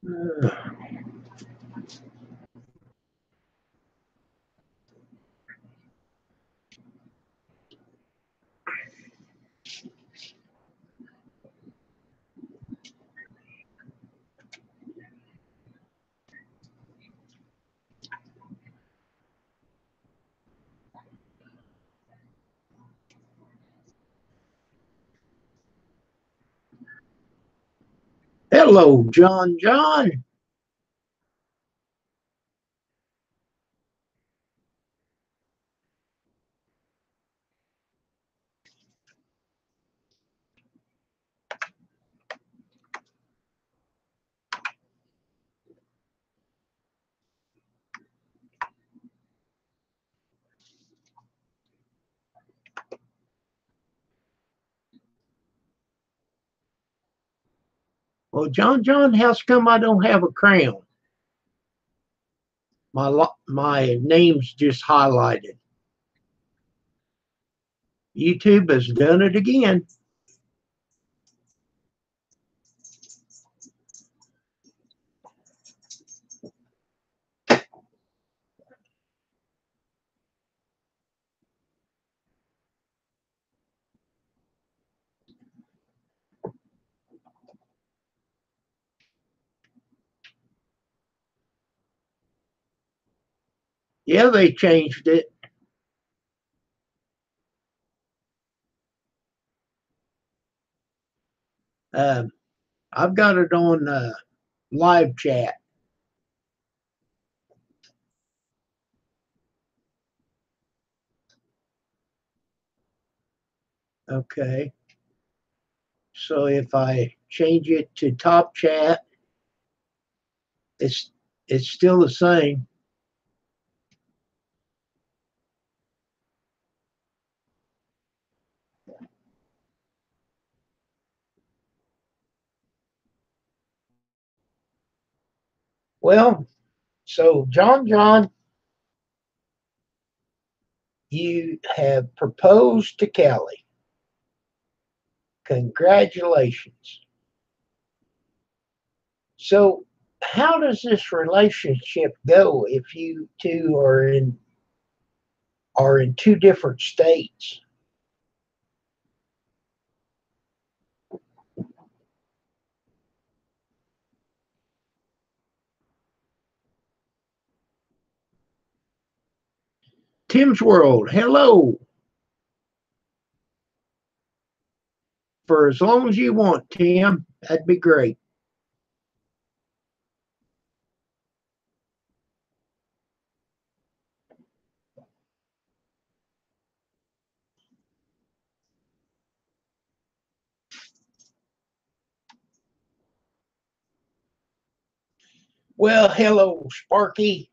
Uh, Hello, John. John. Well, John, how's come I don't have a crown? My name's just highlighted. YouTube has done it again. Yeah, they changed it. Uh, I've got it on live chat. Okay. So if I change it to top chat, it's it's still the same. Well, so John, you have proposed to Kelly. Congratulations. So how does this relationship go if you two are in two different states? Tim's World, hello. For as long as you want, Tim, that'd be great. Well, hello, Sparky.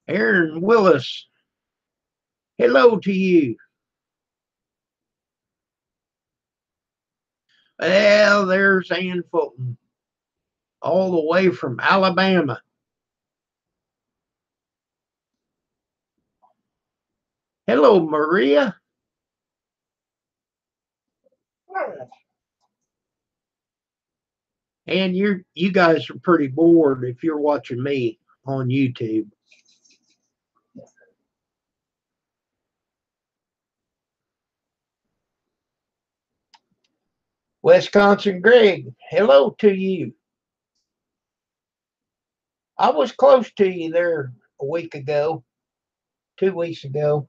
Aaron Willis, hello to you. Well, there's Ann Fulton, all the way from Alabama. Hello, Maria. And you guys are pretty bored if you're watching me on YouTube. Wisconsin Greg, hello to you. I was close to you there a week ago, 2 weeks ago.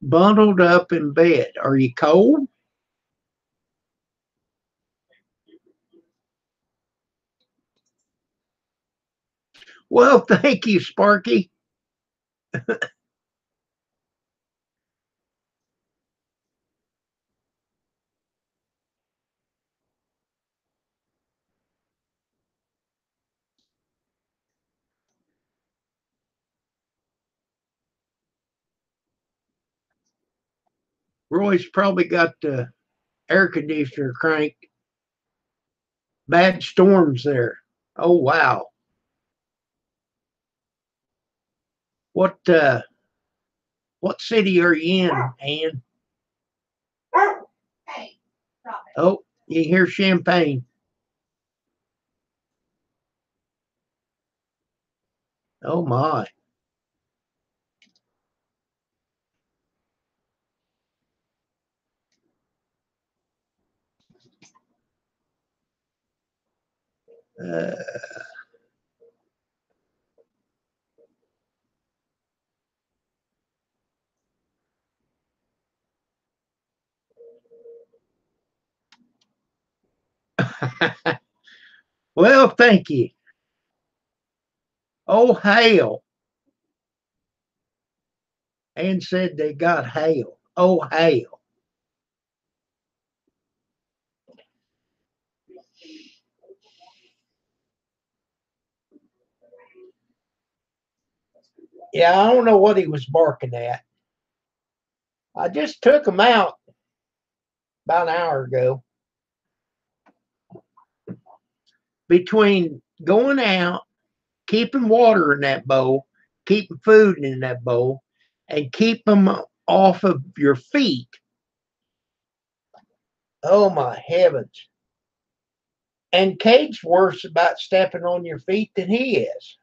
Bundled up in bed. Are you cold? Well, thank you, Sparky. Roy's probably got the air conditioner cranked. Bad storms there. Oh wow. What city are you in, Ann? Oh, you hear Champagne. Oh my. Uh, well, thank you. Oh, hail. Ann said they got hail. Oh, hail. Yeah, I don't know what he was barking at. I just took him out about an hour ago. Between going out, keeping water in that bowl, keeping food in that bowl, and keep them off of your feet. Oh my heavens. And Cade's worse about stepping on your feet than he is.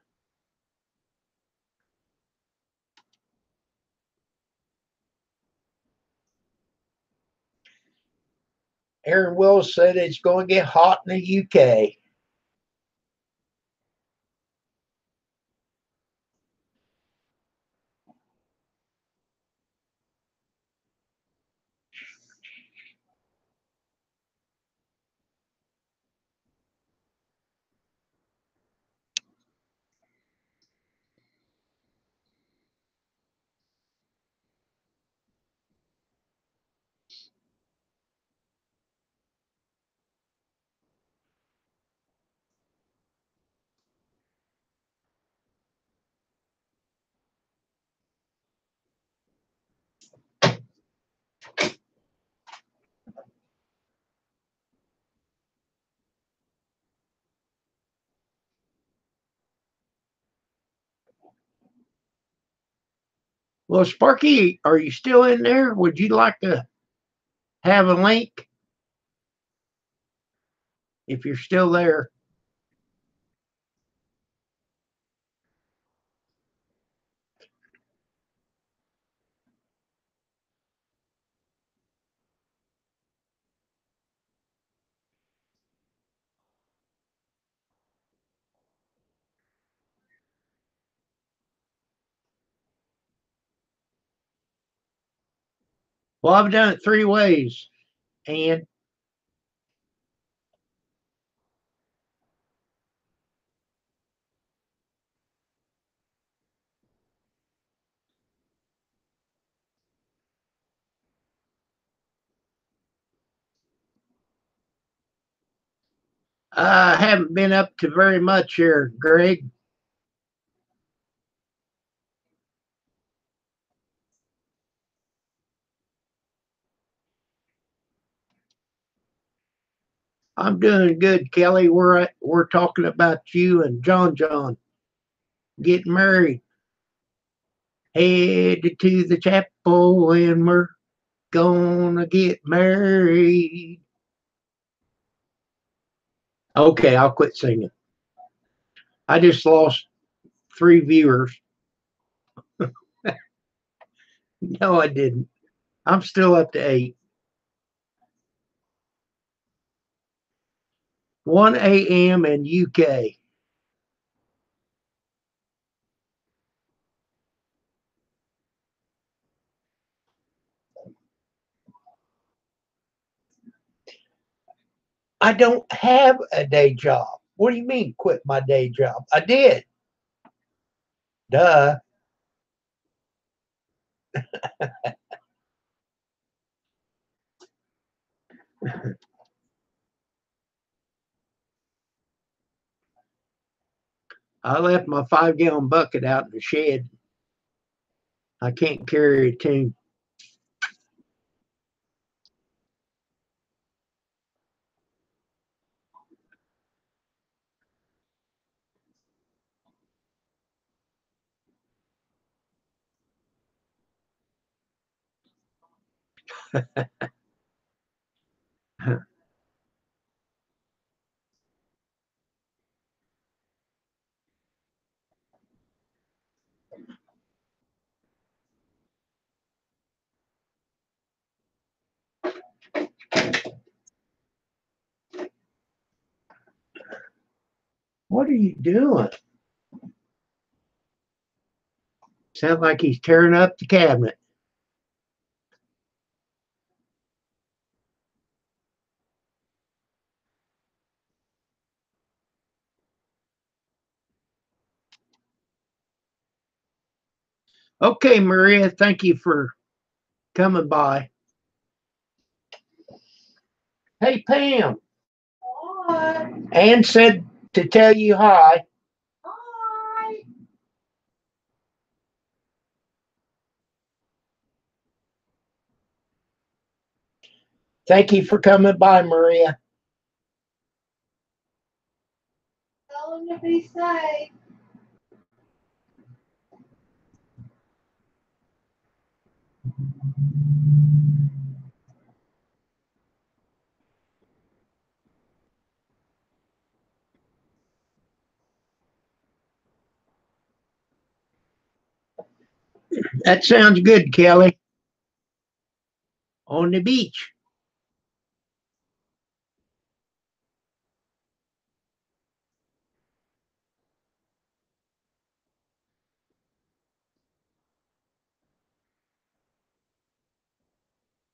Aaron Wills said it's going to get hot in the UK. Well, Sparky, are you still in there? Would you like to have a link if you're still there? Well, I've done it 3 ways, and I haven't been up to very much here, Greg. I'm doing good, Kelly. We're talking about you and John getting married. Headed to the chapel and we're gonna get married. Okay, I'll quit singing. I just lost 3 viewers. No, I didn't. I'm still up to 8. 1 a.m. in UK. I don't have a day job. What do you mean, quit my day job? I did. Duh. I left my 5-gallon bucket out in the shed. I can't carry a tune. What are you doing? Sounds like he's tearing up the cabinet. Okay, Maria, thank you for coming by. Hey, Pam. Hi. Ann said to tell you hi. Hi. Thank you for coming by, Maria. Tell him to be safe. That sounds good, Kelly. On the beach.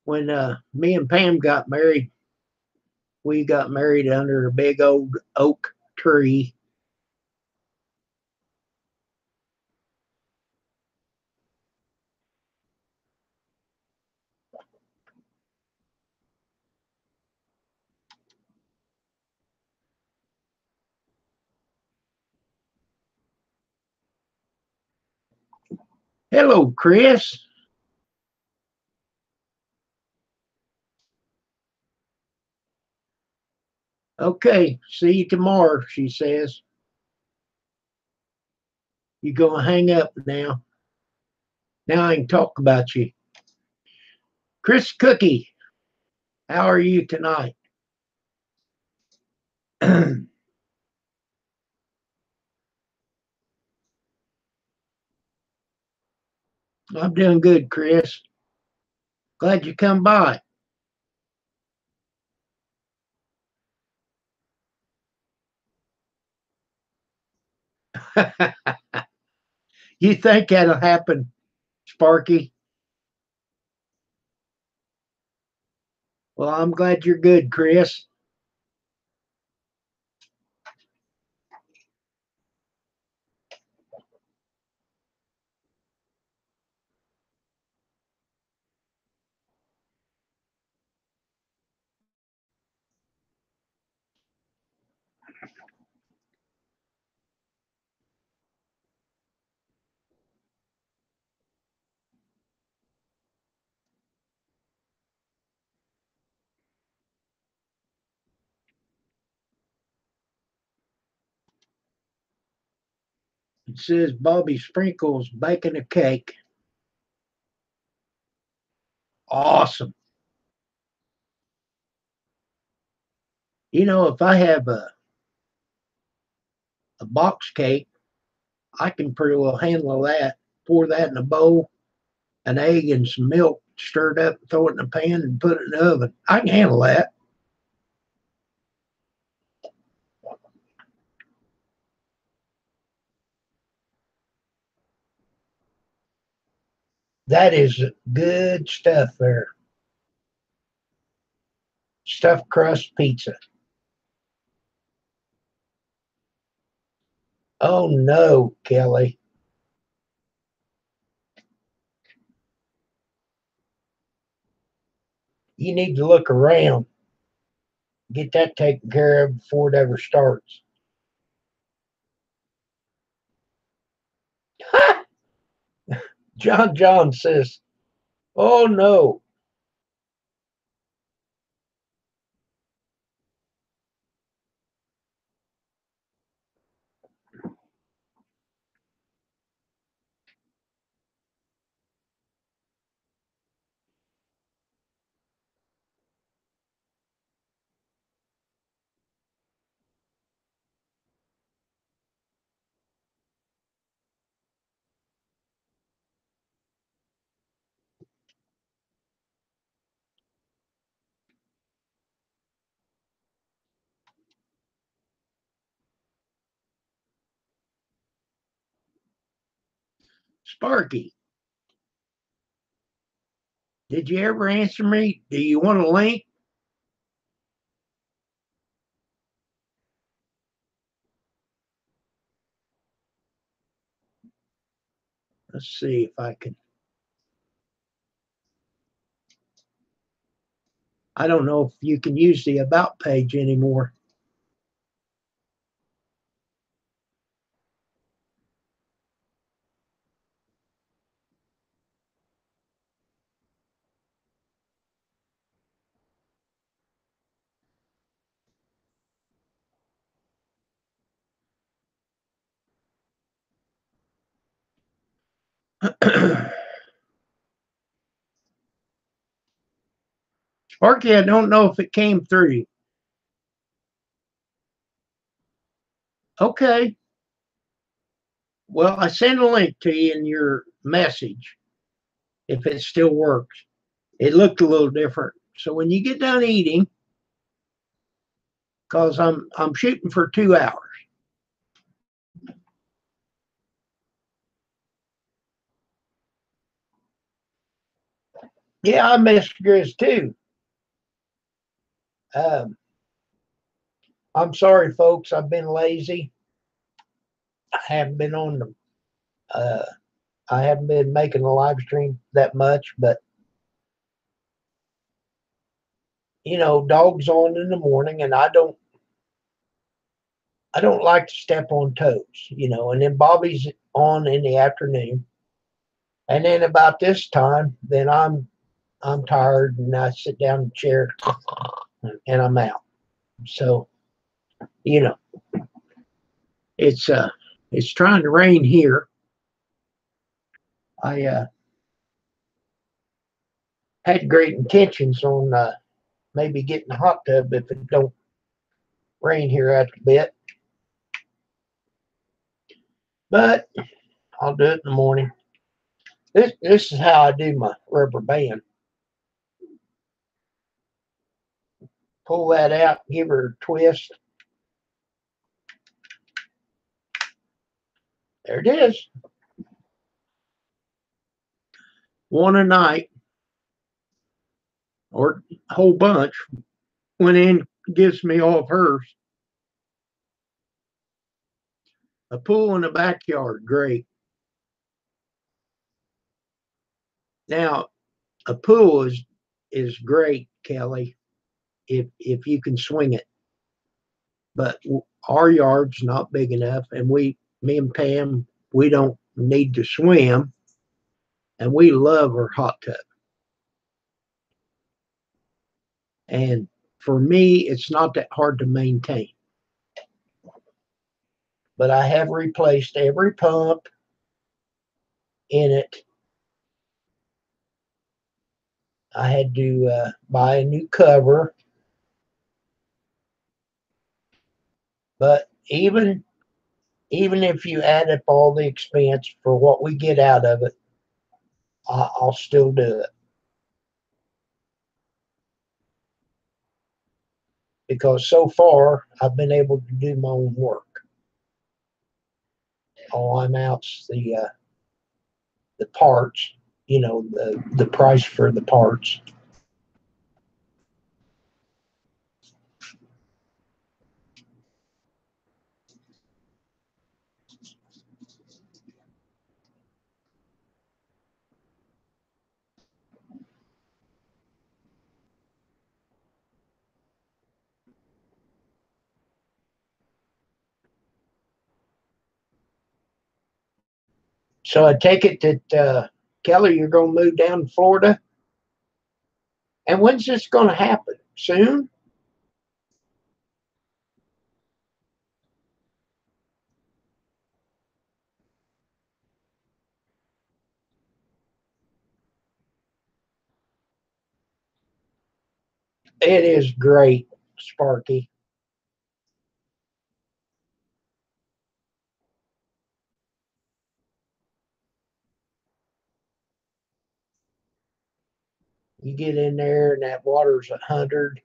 When me and Pam got married, we got married under a big old oak tree. Hello, Chris. Okay, see you tomorrow, she says. You gonna hang up now. Now I can talk about you. Chris Cookie, how are you tonight? I'm doing good, Chris. Glad you come by. You think that'll happen, Sparky? Well, I'm glad you're good, Chris. It says Bobby Sprinkles baking a cake. Awesome. You know, if I have a box cake, I can pretty well handle that. Pour that in a bowl, an egg and some milk, stir it up, throw it in a pan, and put it in the oven. I can handle that. That is good stuff there. Stuffed crust pizza. Oh no, Kelly. You need to look around. Get that taken care of before it ever starts. John says, oh no. Sparky, did you ever answer me? Do you want a link? Let's see if I can. I don't know if you can use the About page anymore. Sparky, I don't know if it came through. Okay. Well, I sent a link to you in your message if it still works. It looked a little different. So when you get done eating, because I'm shooting for 2 hours. Yeah, I miss Grizz too. Um, I'm sorry, folks. I've been lazy. I haven't been on them. I haven't been making the live stream that much, but dogs on in the morning, and I don't like to step on toes, and then Bobby's on in the afternoon. And then about this time, then I'm tired and I sit down in the chair and I'm out. So, you know, it's it's trying to rain here. I had great intentions on maybe getting a hot tub if it don't rain here after a bit. But I'll do it in the morning. This is how I do my rubber band. Pull that out, give her a twist. There it is. One a night or a whole bunch. Went in, gives me all of hers. A pool in the backyard, great. Now, a pool is great, Kelly, if you can swing it. But our yard's not big enough, and me and Pam, we don't need to swim, and we love our hot tub. And for me, it's not that hard to maintain. But I have replaced every pump in it. I had to buy a new cover. But even if you add up all the expense for what we get out of it, I'll still do it because so far I've been able to do my own work. All I'm out's the parts, the price for the parts. So I take it that Kelly, you're going to move down to Florida. And when's this going to happen? Soon? It is great, Sparky. You get in there and that water's 100.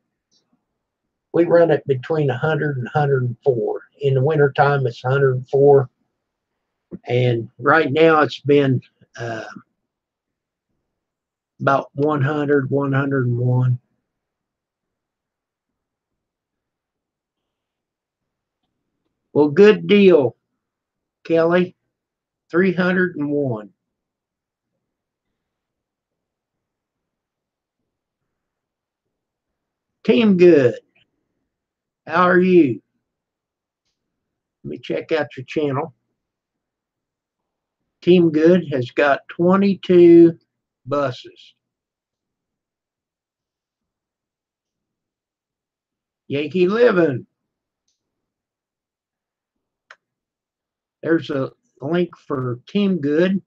We run it between 100 and 104. In the wintertime, it's 104. And right now it's been uh, about 100, 101. Well, good deal, Kelly. 301. Team Good, how are you? Let me check out your channel. Team Good has got 22 buses. Yankee Living. There's a link for Team Good.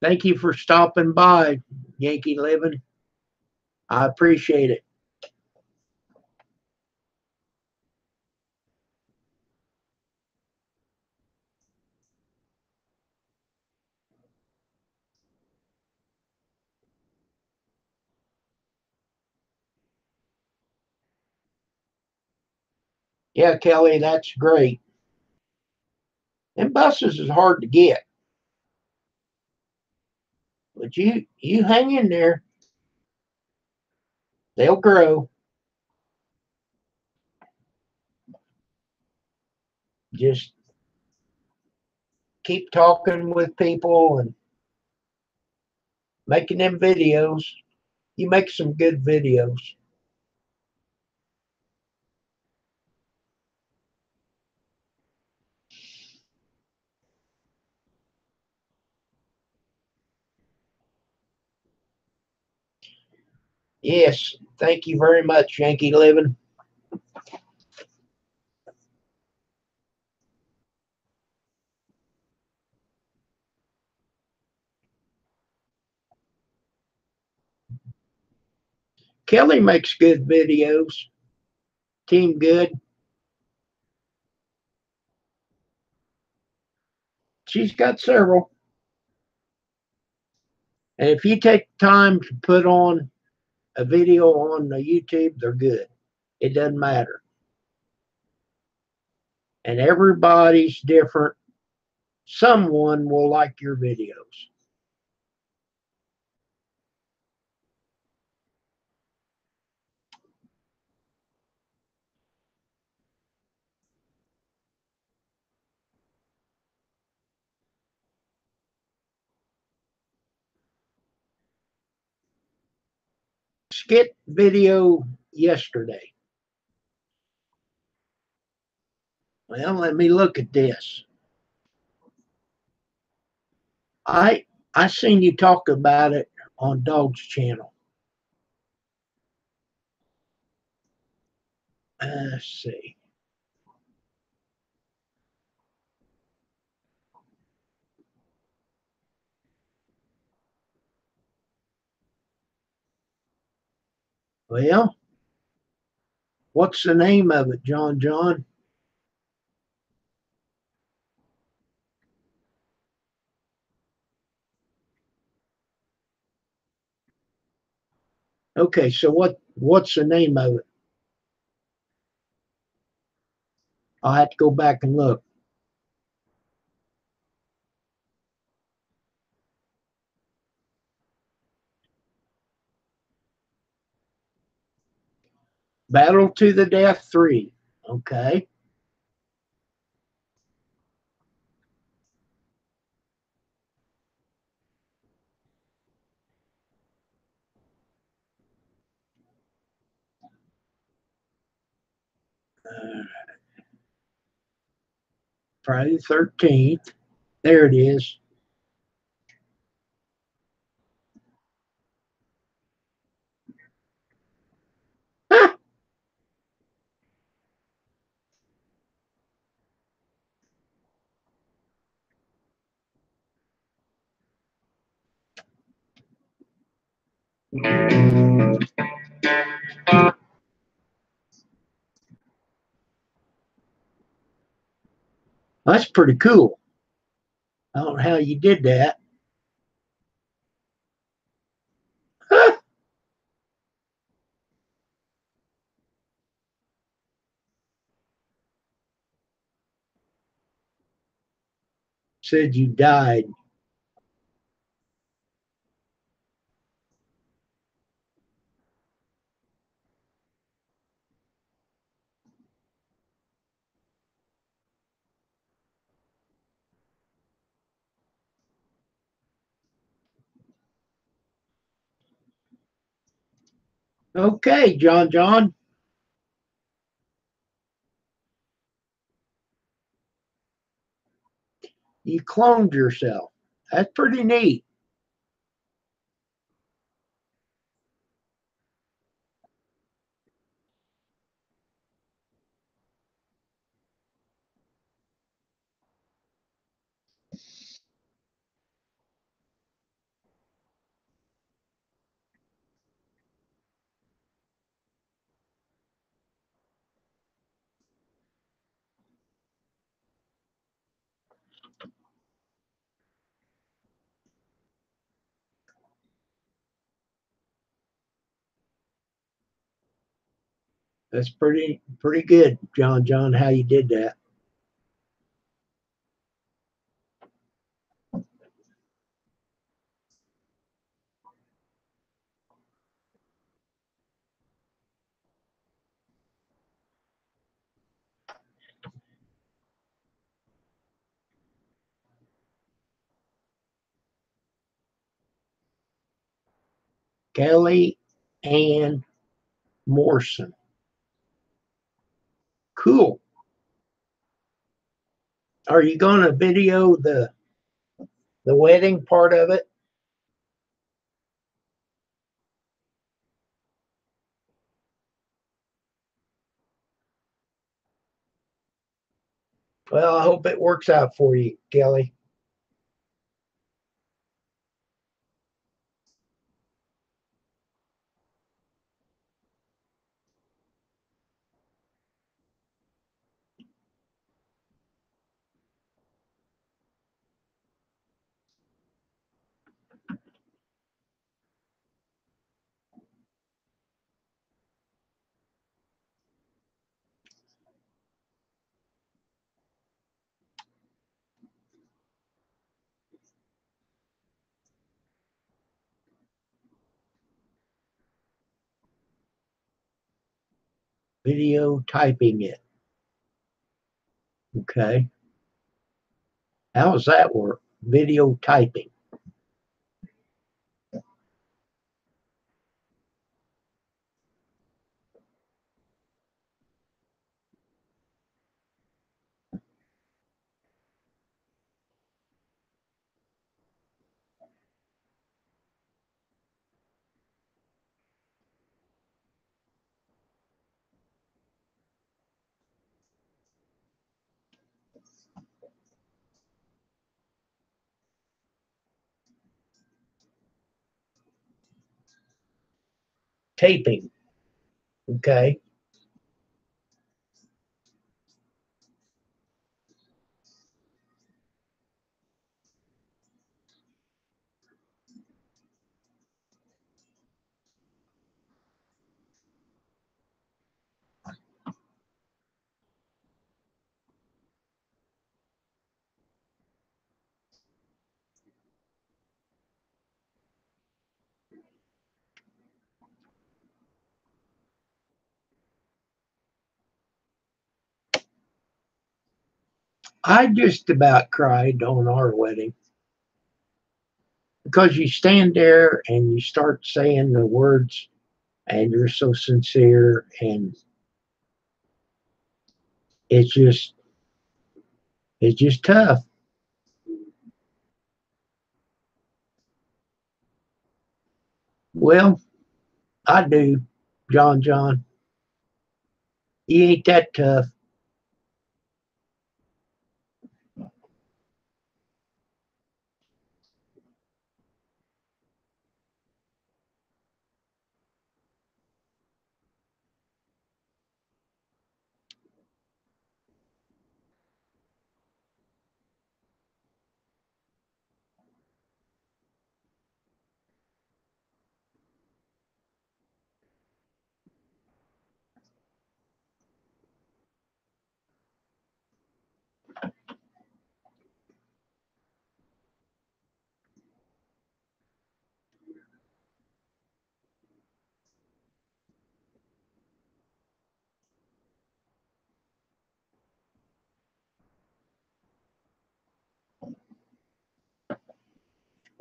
Thank you for stopping by, Yankee Living. I appreciate it. Yeah, Kelly, that's great. And buses is hard to get. But you hang in there. They'll grow. Just keep talking with people and making them videos. You make some good videos. Yes, thank you very much, Yankee Living. Kelly makes good videos. Team Good. She's got several. And if you take time to put on a video on the YouTube, they're good. It doesn't matter. And everybody's different. Someone will like your videos. Skit video yesterday. Well, let me look at this. I I seen you talk about it on Dog's channel. Let's see. Well, what's the name of it, John John? Okay, so what's the name of it? I'll have to go back and look. Battle to the Death 3. Okay. Uh, Friday the 13th. There it is. That's pretty cool. I don't know how you did that. said you died. Okay, John, you cloned yourself. That's pretty neat. That's pretty good, John, how you did that. Kelly Ann Morrison. Cool. Are you going to video the wedding part of it? Well, I hope it works out for you, Kelly. Video typing it. Okay. How does that work? Video typing. Taping. Okay. I just about cried on our wedding because you stand there and you start saying the words and you're so sincere and it's just it's just tough. Well, I do, John. You ain't that tough.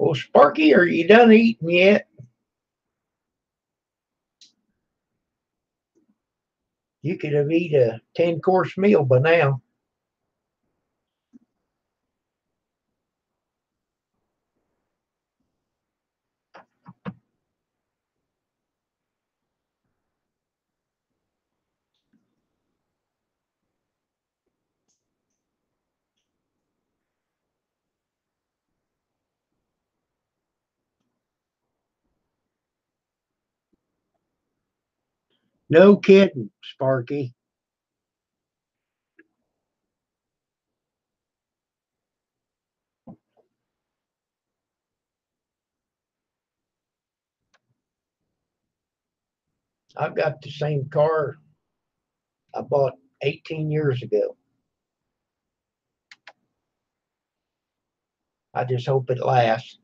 Well, Sparky, are you done eating yet? You could have eat a 10-course meal by now. No kidding, Sparky. I've got the same car I bought 18 years ago. I just hope it lasts.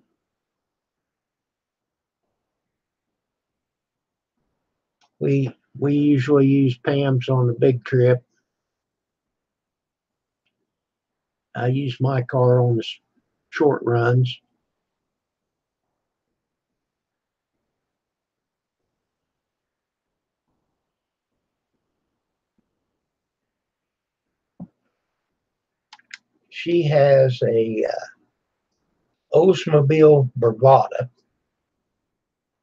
We usually use Pam's on the big trip. I use my car on the short runs. She has a Oldsmobile Bravada.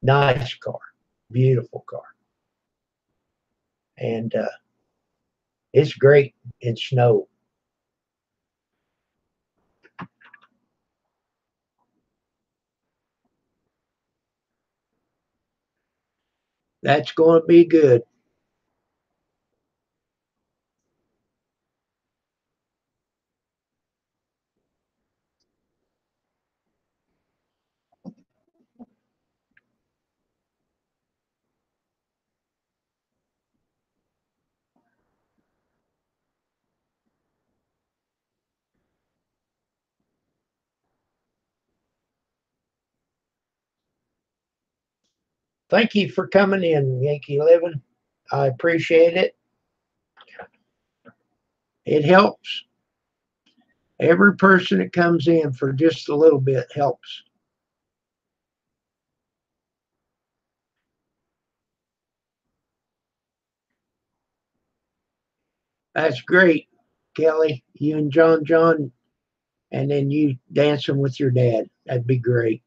Nice car, beautiful car, and it's great in snow. That's going to be good. Thank you for coming in, Yankee Living. I appreciate it. It helps. Every person that comes in for just a little bit helps. That's great, Kelly. You and John, and then you dancing with your dad. That'd be great.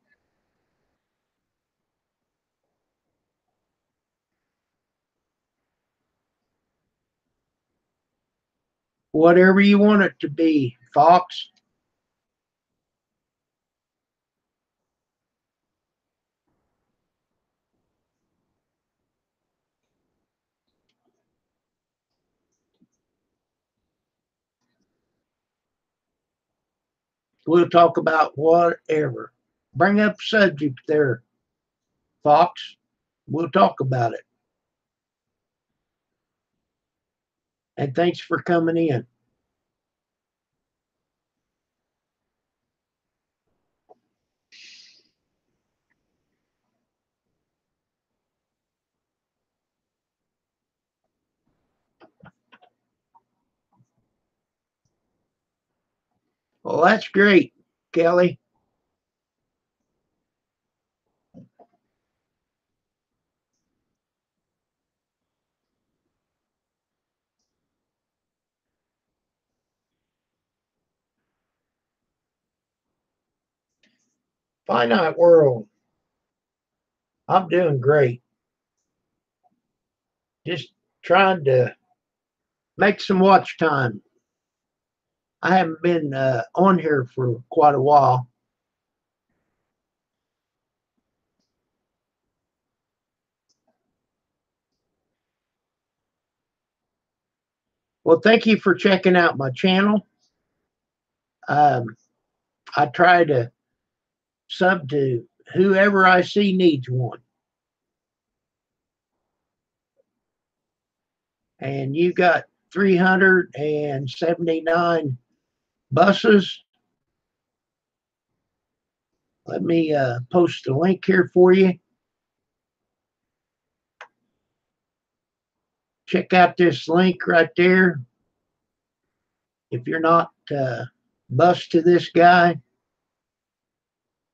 Whatever you want it to be, Fox. We'll talk about whatever. Bring up subject there, Fox. We'll talk about it. And thanks for coming in. Well, that's great, Kelly. Finite World. I'm doing great. Just trying to make some watch time. I haven't been on here for quite a while. Well, thank you for checking out my channel. Um, I try to sub to whoever I see needs one. And you got 379 buses. Let me post a link here for you. Check out this link right there. If you're not bus to this guy,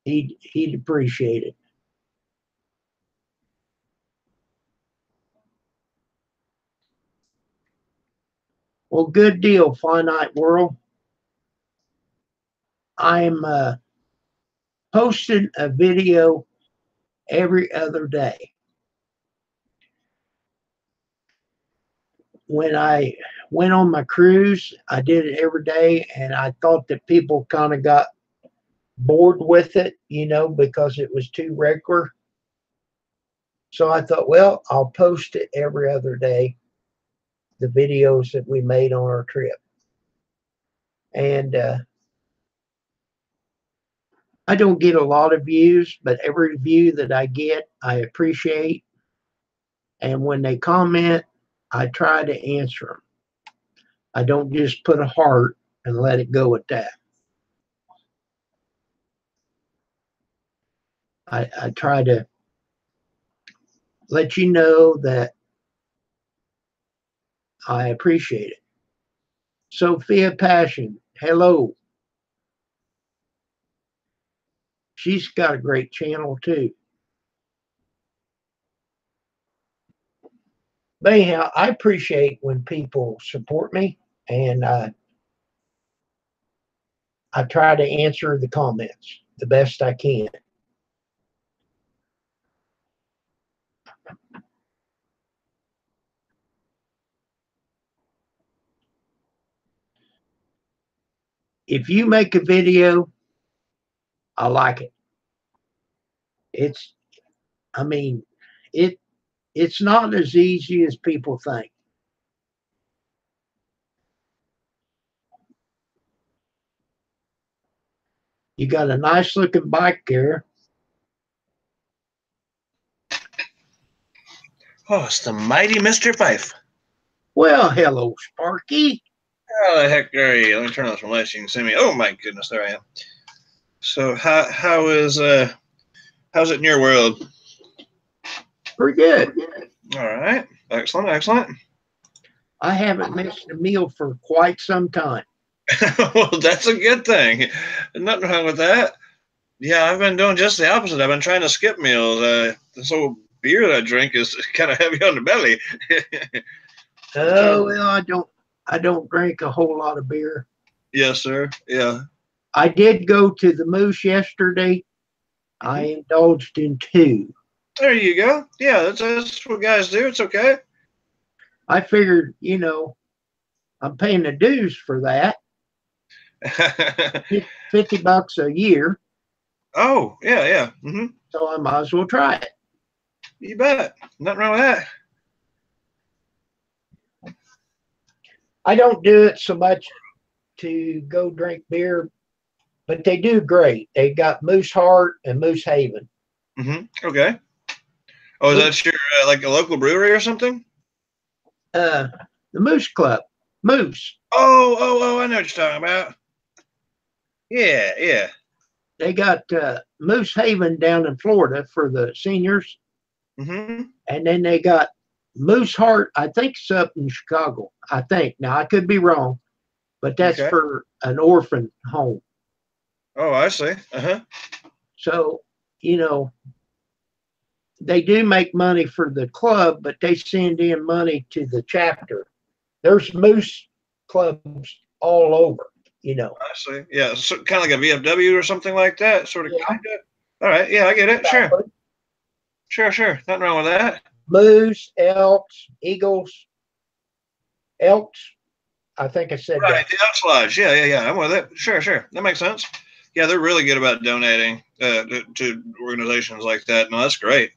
He'd appreciate it. Well, good deal, Finite World. I'm posting a video every other day. When I went on my cruise, I did it every day, and I thought that people kind of got bored with it, because it was too regular. So I thought, well, I'll post it every other day, the videos that we made on our trip. And I don't get a lot of views, but every view that I get, I appreciate. And when they comment, I try to answer them. I don't just put a heart and let it go at that. I try to let you know that I appreciate it. Sophia Passion, hello. She's got a great channel too. But anyhow, I appreciate when people support me, and I try to answer the comments the best I can. If you make a video, I like it. It's, I mean, it's not as easy as people think. You got a nice looking bike there. Oh, it's the mighty Mr. Fyffe. Well, hello, Sparky. How the heck are you? Let me turn on some lights so you can see me. Oh my goodness, there I am. So how is how's it in your world? Pretty good. All right. Excellent, excellent. I haven't missed a meal for quite some time. Well, that's a good thing. Nothing wrong with that. Yeah, I've been doing just the opposite. I've been trying to skip meals. This old beer that I drink is kind of heavy on the belly. Oh well, I don't drink a whole lot of beer. Yes, sir. Yeah. I did go to the Moose yesterday. I indulged in 2. There you go. Yeah, that's what guys do. It's okay. I figured, I'm paying the dues for that. $50 a year. Oh, yeah, yeah. Mm-hmm. So I might as well try it. You bet. Nothing wrong with that. I don't do it so much to go drink beer, but they do great. They got Moose Heart and Moose Haven. Mm-hmm. Okay. Oh, is that your like a local brewery or something? The Moose Club. Moose. Oh, I know what you're talking about. Yeah, yeah. They got Moose Haven down in Florida for the seniors. Mm-hmm. And then they got Moose Heart, I think it's up in Chicago. I think. Now, I could be wrong, but that's Okay. for an orphan home. Oh, I see. Uh-huh. So, they do make money for the club, but they send in money to the chapter. There's Moose clubs all over, I see. Yeah, so, kind of like a VFW or something like that, sort of. Yeah. Kind of. All right. Yeah, I get it. Exactly. Sure. Nothing wrong with that. Moose, Elks, Eagles, Elks. I think I said Right, that. the Elks Lodge. Yeah. I'm with it. Sure. That makes sense. Yeah, they're really good about donating to organizations like that. No, that's great.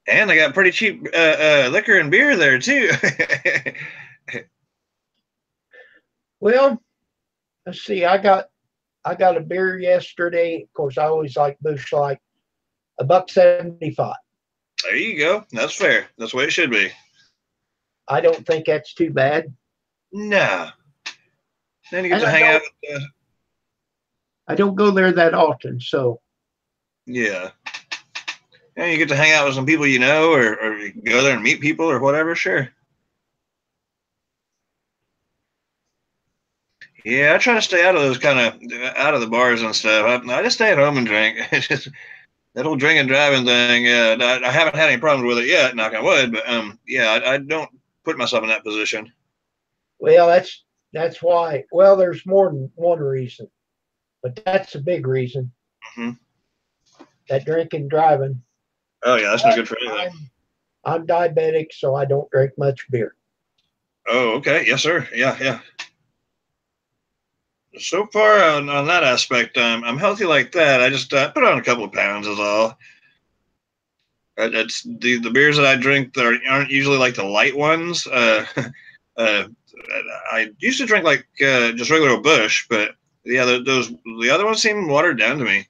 And they got pretty cheap liquor and beer there too. Well, let's see. I got a beer yesterday. Of course, I always like Busch Light. $1.75. There you go. That's fair. That's the way it should be. I don't think that's too bad. No. Then you get And to hang out with I don't go there that often, so yeah. And you get to hang out with some people you know, or you can go there and meet people or whatever. Sure. Yeah, I try to stay out of those kind of out of the bars and stuff. I just stay at home and drink. It's just that whole drink and driving thing. Yeah, I haven't had any problems with it yet, knock on wood. But yeah, I don't put myself in that position. Well, that's why. Well, there's more than one reason, but that's a big reason. Hmm. That drinking driving. Oh yeah, that's no good for anything. I'm diabetic, so I don't drink much beer. Oh, okay, yes, sir. Yeah, yeah. So far on that aspect, I'm healthy like that. I just put on a couple of pounds is all. It's the beers that I drink that aren't usually like the light ones. Uh, I used to drink like just regular Bush, but yeah, the other ones seem watered down to me.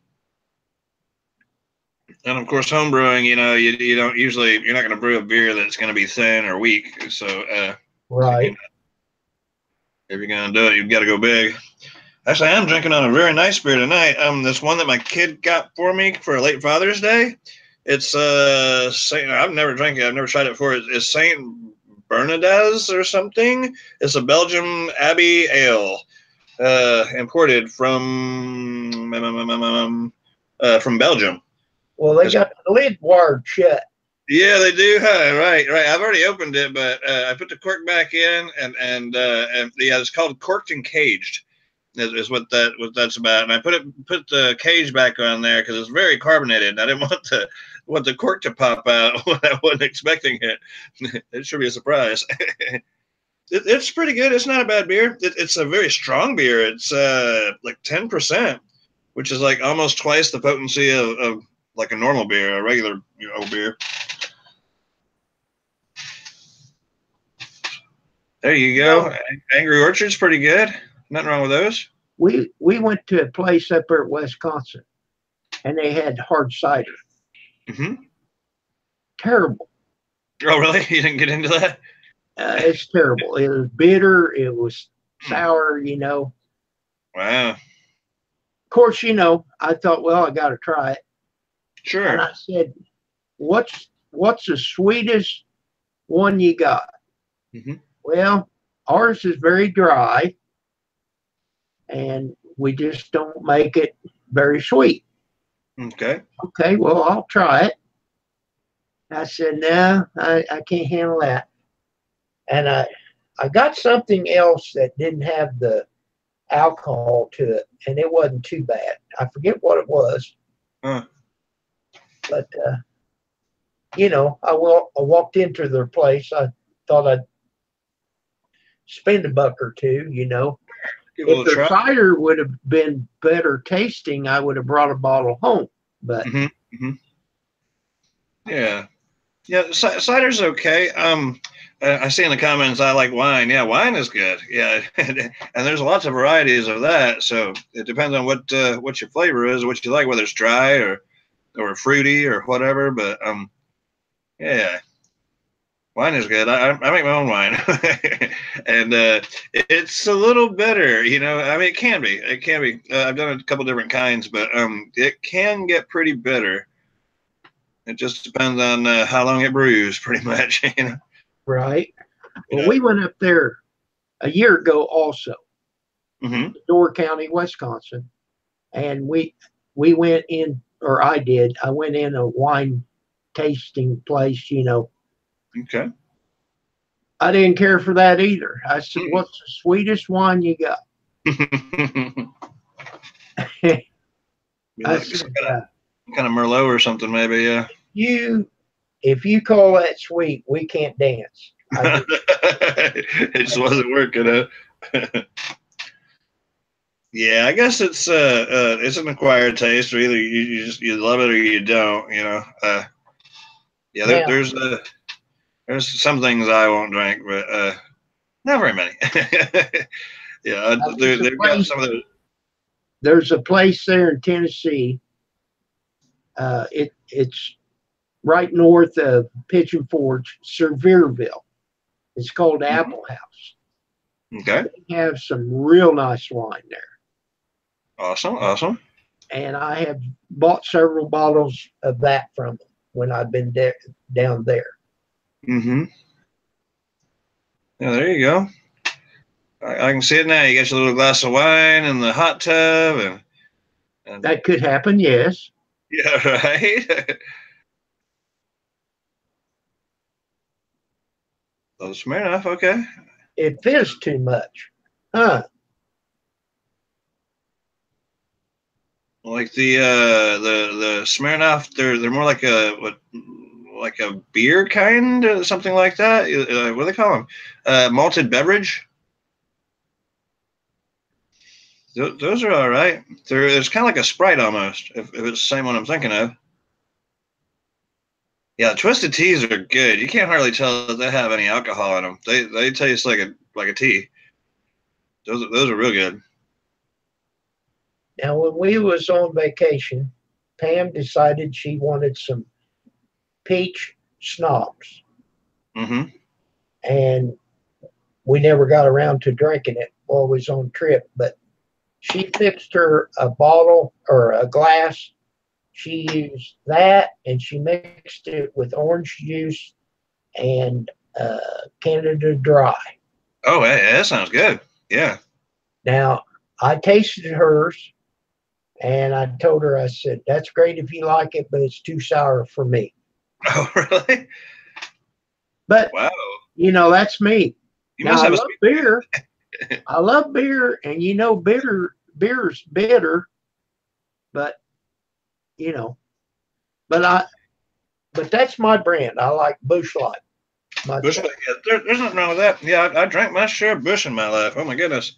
And of course, home brewing, you don't usually you're not going to brew a beer that's going to be thin or weak. So Right. if you're going to do it, you've got to go big. Actually, I'm drinking on a very nice beer tonight. This one that my kid got for me for a late Father's Day. It's Saint. I've never drank it. I've never tried it before. It's Saint Bernardez or something. It's a Belgium Abbey ale, imported from Belgium. Well, they It's, got the lid wired shut. yeah, they do. Huh? Right, right. I've already opened it, but I put the cork back in, and yeah, it's called corked and caged. Is what that's about. And I put the cage back on there because it's very carbonated. And I didn't want the cork to pop out when I wasn't expecting it. It should be a surprise. It's pretty good. It's not a bad beer. It's a very strong beer. It's like 10%, which is like almost twice the potency of like a normal beer, a regular beer. There you go. Well, Angry Orchard's pretty good. Nothing wrong with those. we went to a place up there at Wisconsin, and they had hard cider. Mm-hmm. Terrible. Oh, really? You didn't get into that? It's terrible. It was bitter. It was sour. Wow. Of course, I thought, well, I got to try it. Sure. And I said, what's the sweetest one you got? Mm-hmm. Well, ours is very dry, and we just don't make it very sweet. Okay. Okay, well, I'll try it. I said, no, I can't handle that. And I got something else that didn't have the alcohol to it, and it wasn't too bad. I forget what it was, Huh. but I walked into their place. I thought I'd spend $1 or $2. Give it a If little their try. cider would have been better tasting, I would have brought a bottle home. But Mm-hmm. Mm-hmm. Yeah. Yeah. Cider's okay. I see in the comments I like wine. Yeah, wine is good. Yeah, and there's lots of varieties of that. So it depends on what your flavor is, what you like, whether it's dry or fruity or whatever. But yeah, wine is good. I make my own wine, and it's a little bitter. I mean, it can be. It can be. I've done a couple different kinds, but it can get pretty bitter. It just depends on how long it brews, pretty much. right. Well, Yeah. we went up there a year ago also, Mm-hmm. Door County, Wisconsin, and we went in, or I did. I went in a wine tasting place. Okay. I didn't care for that either. I said, "What's the sweetest wine you got?" I Like said, some kind of Merlot or something, maybe. Yeah. "You, if you call that sweet, we can't dance." It just wasn't working. Yeah, I guess it's an acquired taste, or either you love it or you don't. Yeah, Now, there's some things I won't drink, but not very many. Yeah, they've got some of those. there's a place there in Tennessee. It's right north of Pigeon Forge, Sevierville. It's called Apple House. Okay. They have some real nice wine there. Awesome. Awesome. And I have bought several bottles of that from them when I've been down there. Mm-hmm. Yeah, there you go. I can see it now. You got your little glass of wine in the hot tub, and That could happen, yes. yeah, right. Oh, Smirnoff, okay. It fizz too much. Huh. Like the Smirnoff, they're more like like a beer kind, something like that. What do they call them? Malted beverage. Those are all right. It's kind of like a Sprite almost, if it's the same one I'm thinking of. Yeah, twisted teas are good. You can't hardly tell that they have any alcohol in them. They taste like a tea. Those are real good. Now, when we was on vacation, Pam decided she wanted some peach schnapps, Mm-hmm. and we never got around to drinking it while we was on trip. But she fixed her a bottle or a glass. She used that, and she mixed it with orange juice and Canada Dry. Oh, hey, that sounds good. Yeah. Now, I tasted hers, and I told her, I said, "That's great if you like it, but it's too sour for me." Oh, really? But Wow. that's me. You Now must I have a love sweet. beer. I love beer, and beer's bitter, but you know, but I but that's my brand. I like Bush Light Bush myself. Light. Yeah, there's nothing wrong with that. Yeah, I drank my share of Bush in my life. Oh my goodness.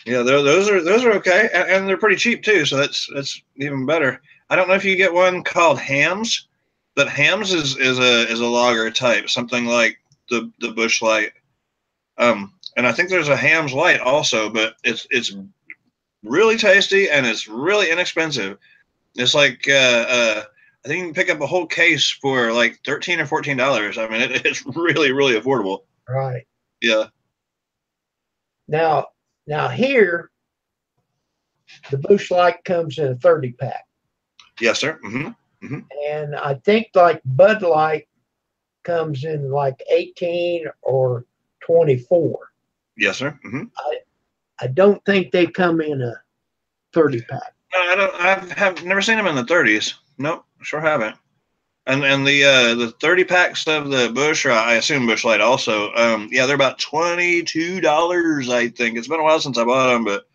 Yeah, those are okay, and they're pretty cheap too. So that's even better. I don't know if you get one called Hams, but Hams is a lager type, something like the Bush Light. And I think there's a Hams Light also, but it's really tasty and it's really inexpensive. It's like I think you can pick up a whole case for like $13 or $14. I mean, it's really affordable. Right. Yeah. Now now here the Bush Light comes in a 30 pack. Yes, sir. Mm-hmm. Mm-hmm. And I think like Bud Light comes in like 18 or 24. Yes, sir. Mm-hmm. I don't think they come in a 30 pack. No, I don't. Have never seen them in the 30s. Nope, sure haven't. And the 30 packs of the Bush, or I assume Bush Light also. Yeah, they're about $22. I think it's been a while since I bought them, but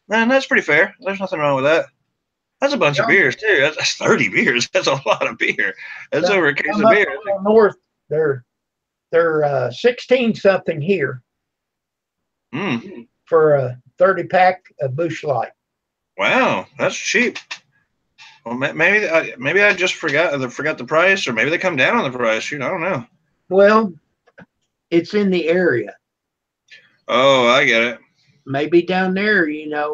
man, that's pretty fair. There's nothing wrong with that. That's a bunch of beers too. That's 30 beers. That's a lot of beer. That's over a case of beer. North, they're 16 something here for a 30 pack of Bush Light. Wow, that's cheap. Well, maybe I just forgot the price, or maybe they come down on the price. Shoot, I don't know. Well, it's in the area. Oh, I get it. Maybe down there,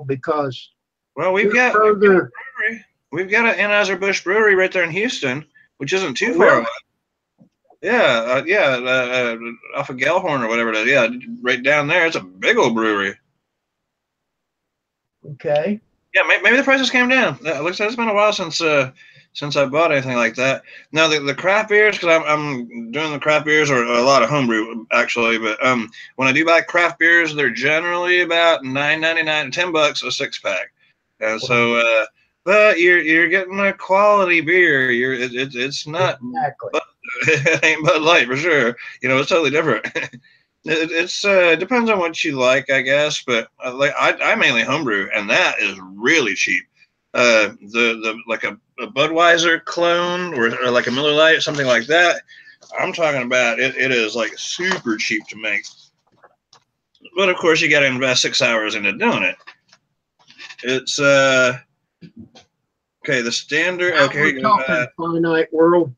because Well, we've got an Anheuser-Busch brewery right there in Houston, which isn't too far away. Yeah, off of Gellhorn or whatever it is. Yeah, right down there. It's a big old brewery. Okay. Yeah, maybe the prices came down. It looks like it's been a while since I bought anything like that. Now the craft beers, because I'm doing the craft beers or a lot of homebrew actually, but when I do buy craft beers, they're generally about $9.99, $10 a 6-pack, and so but you're getting a quality beer. It's not exactly. it ain't Bud Light for sure. It's totally different. It depends on what you like, I guess. But I mainly homebrew, and that is really cheap. The like a Budweiser clone or like a Miller Lite, something like that. I'm talking about it. It is like super cheap to make. But of course, you got to invest 6 hours into doing it. It's okay. The standard. Now Okay, we're talking finite world.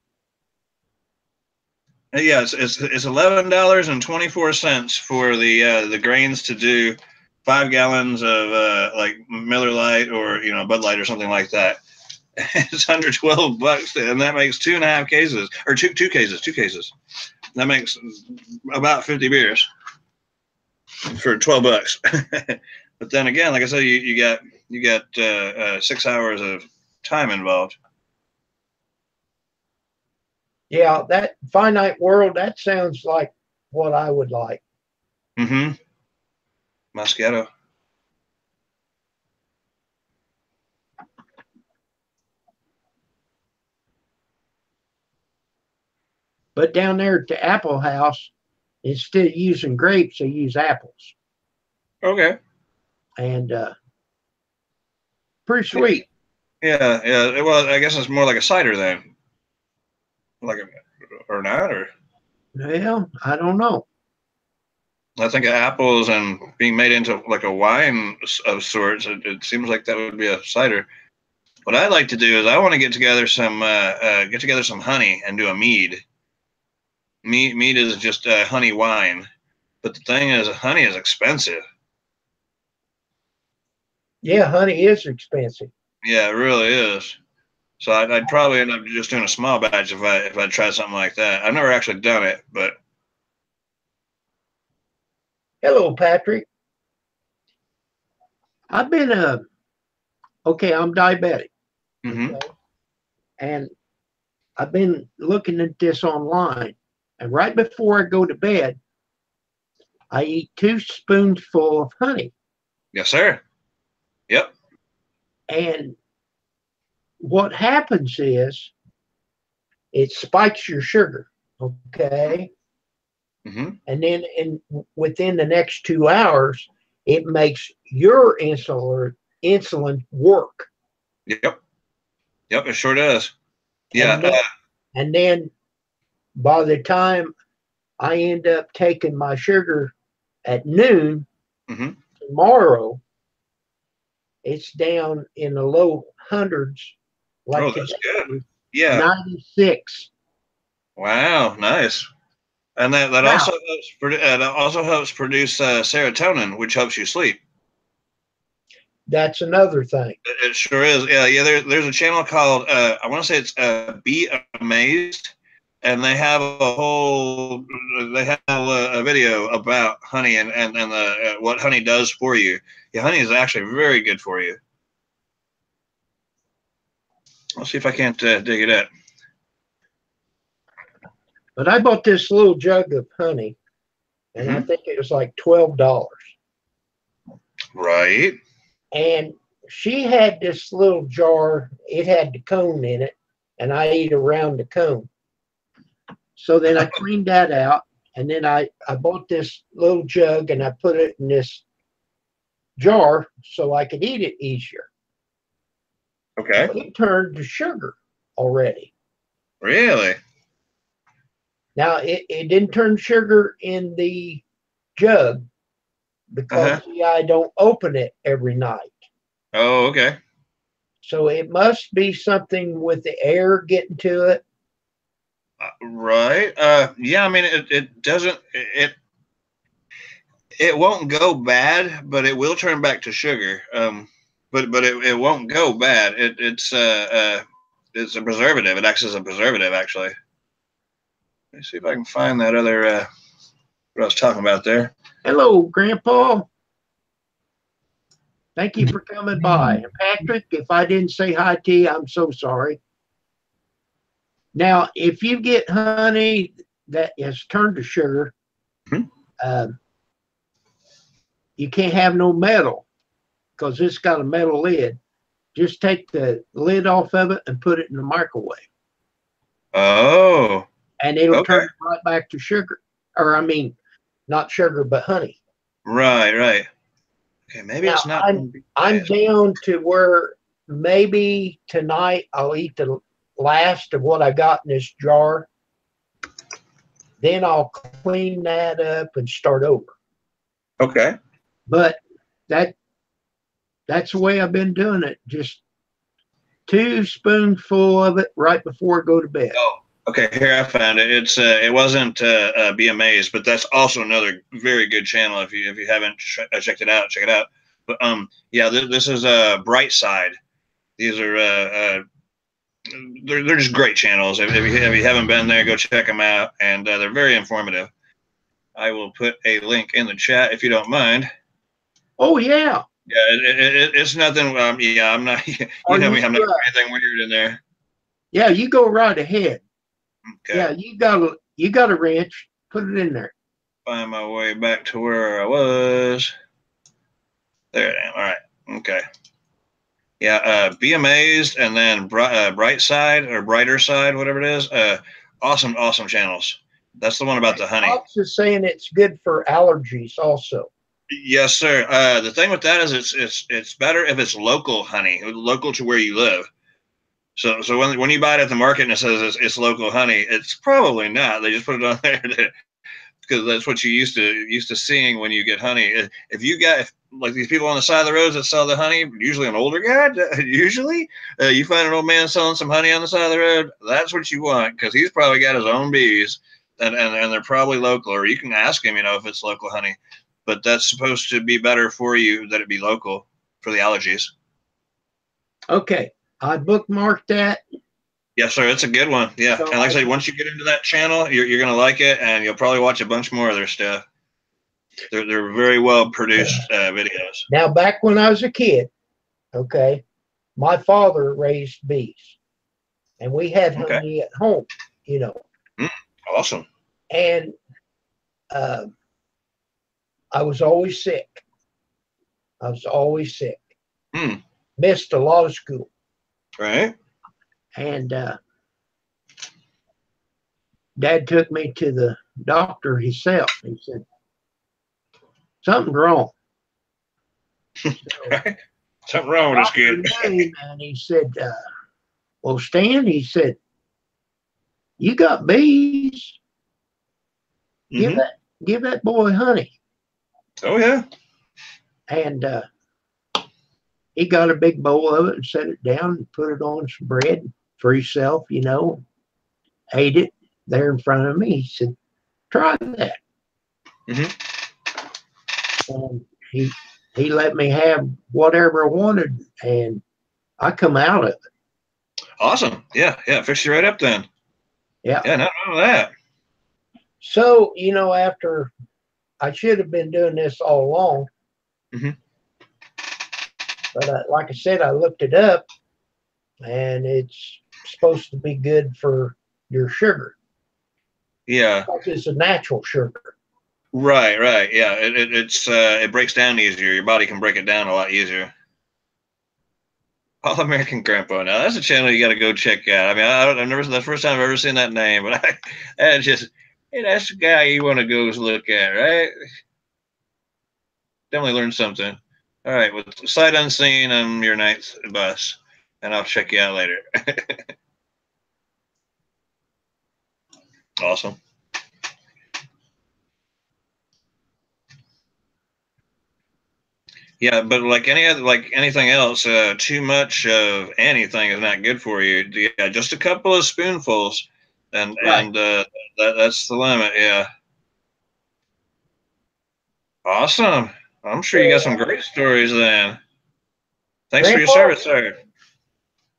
Yeah, it's $11.24 for the grains to do 5 gallons of like Miller Lite or Bud Light or something like that. It's under $12, and that makes 2.5 cases or two cases. That makes about 50 beers for $12. But then again, like I said, you got 6 hours of time involved. Yeah, that finite world, that sounds like what I would like. Mm-hmm. Moscato. But down there at the Apple House, instead of using grapes, they use apples, Okay. and pretty sweet. Yeah, yeah. Well, I guess it's more like a cider then, like or not, or Well, I don't know. I think apples and being made into like a wine of sorts. It seems like that would be a cider. What I'd like to do is I want to get together some honey and do a mead. Mead is just honey wine, but the thing is, honey is expensive. Yeah, honey is expensive. Yeah, it really is. So I'd probably end up just doing a small batch if I tried something like that. I've never actually done it, but Hello, Patrick. I've been okay. I'm diabetic, mm-hmm. okay? And I've been looking at this online. And right before I go to bed, I eat 2 spoonfuls of honey. Yes, sir. Yep. And what happens is it spikes your sugar, okay? Mm-hmm. And then within the next 2 hours, it makes your insulin work. Yep. Yep. It sure does. Yeah. And then by the time I end up taking my sugar at noon mm-hmm. tomorrow, it's down in the low hundreds. Like that's good. Yeah. 96. Wow. Nice. And that Wow. also helps produce serotonin, which helps you sleep. That's another thing. It sure is. Yeah. Yeah. There's a channel called I want to say it's Be Amazed, and they have a video about honey and what honey does for you. Yeah, honey is actually very good for you. I'll see if I can't dig it up. But I bought this little jug of honey, and I think it was like $12. Right. And she had this little jar. It had the cone in it, and I ate around the cone. So then I cleaned that out, and then I bought this little jug, and I put it in this jar so I could eat it easier. Okay. But it turned to sugar already. Really? Now, it didn't turn sugar in the jug because I don't open it every night. Oh, okay. So it must be something with the air getting to it. Right. Yeah, I mean, it doesn't, it won't go bad, but it will turn back to sugar. But it won't go bad. It's a preservative. It acts as a preservative, actually. Let me see if I can find that other what I was talking about there. Hello, Grandpa. Thank you for coming by. And Patrick, if I didn't say hi to you, I'm so sorry. Now, if you get honey that has turned to sugar, you can't have no metal because it's got a metal lid. Just take the lid off of it and put it in the microwave. Oh. And it'll turn right back to sugar. Or, I mean, not sugar, but honey. Right, right. Okay, maybe now, it's not. I'm down to where maybe tonight I'll eat the last of what I got in this jar. Then I'll clean that up and start over. Okay. But that's the way I've been doing it. Just 2 spoonfuls of it right before I go to bed. Oh, okay. Here I found it. It's it wasn't Be Amazed, but that's also another very good channel. If you haven't checked it out, check it out. But yeah, this is Bright Side. These are they're just great channels. If you haven't been there, go check them out, and they're very informative. I will put a link in the chat if you don't mind. Oh yeah. Yeah, it's nothing. Yeah, I'm not. You know me. I'm not anything weird in there. Yeah, you go right ahead. Okay. Yeah, you got a wrench. Put it in there. Find my way back to where I was. There I am. All right. Okay. Yeah. Be Amazed, and then Bright Side or Brighter Side, whatever it is. Awesome channels. That's the one about the honey. Fox is saying it's good for allergies also. Yes, sir. The thing with that is it's better if it's local honey, local to where you live. So when you buy it at the market and it says it's local honey, it's probably not. They just put it on there because that's what you used to seeing when you get honey. If you got like these people on the side of the roads that sell the honey, usually an older guy, usually you find an old man selling some honey on the side of the road. That's what you want because he's probably got his own bees and they're probably local. Or you can ask him, if it's local honey. But that's supposed to be better for you that it be local for the allergies. Okay, I bookmarked that. Yes, sir. It's a good one. Yeah. So And like I said, once you get into that channel, you're going to like it, and you'll probably watch a bunch more of their stuff. They're very well produced videos. Now, back when I was a kid, okay, my father raised bees, and we had honey at home, Awesome. And I was always sick. Missed a lot of school. Right. And Dad took me to the doctor himself. He said, something's wrong. So, something wrong with this kid. And he said, well, Stan, he said, you got bees. Mm-hmm. Give that boy honey. Oh, yeah. And he got a big bowl of it and set it down and put it on some bread for himself, ate it there in front of me. He said, try that. Mm-hmm. And he let me have whatever I wanted, and I come out of it. Awesome. Yeah. Fix you right up then. Yeah. Yeah, not wrong with that. So, after I should have been doing this all along. Mm-hmm. But like I said, I looked it up, and it's supposed to be good for your sugar. Yeah. It's a natural sugar. Right. Yeah. It breaks down easier. Your body can break it down a lot easier. All American Grandpa. Now that's a channel you got to go check out. I mean, I've never. That's the first time I've ever seen that name, but that's the guy you want to go look at, right? Definitely learn something. All right, with sight unseen on your ninth bus, and I'll check you out later. Awesome. Yeah, but like anything else, too much of anything is not good for you. Yeah, just a couple of spoonfuls, and that's the limit. Yeah. Awesome. I'm sure you got some great stories then. Thanks for your service, sir.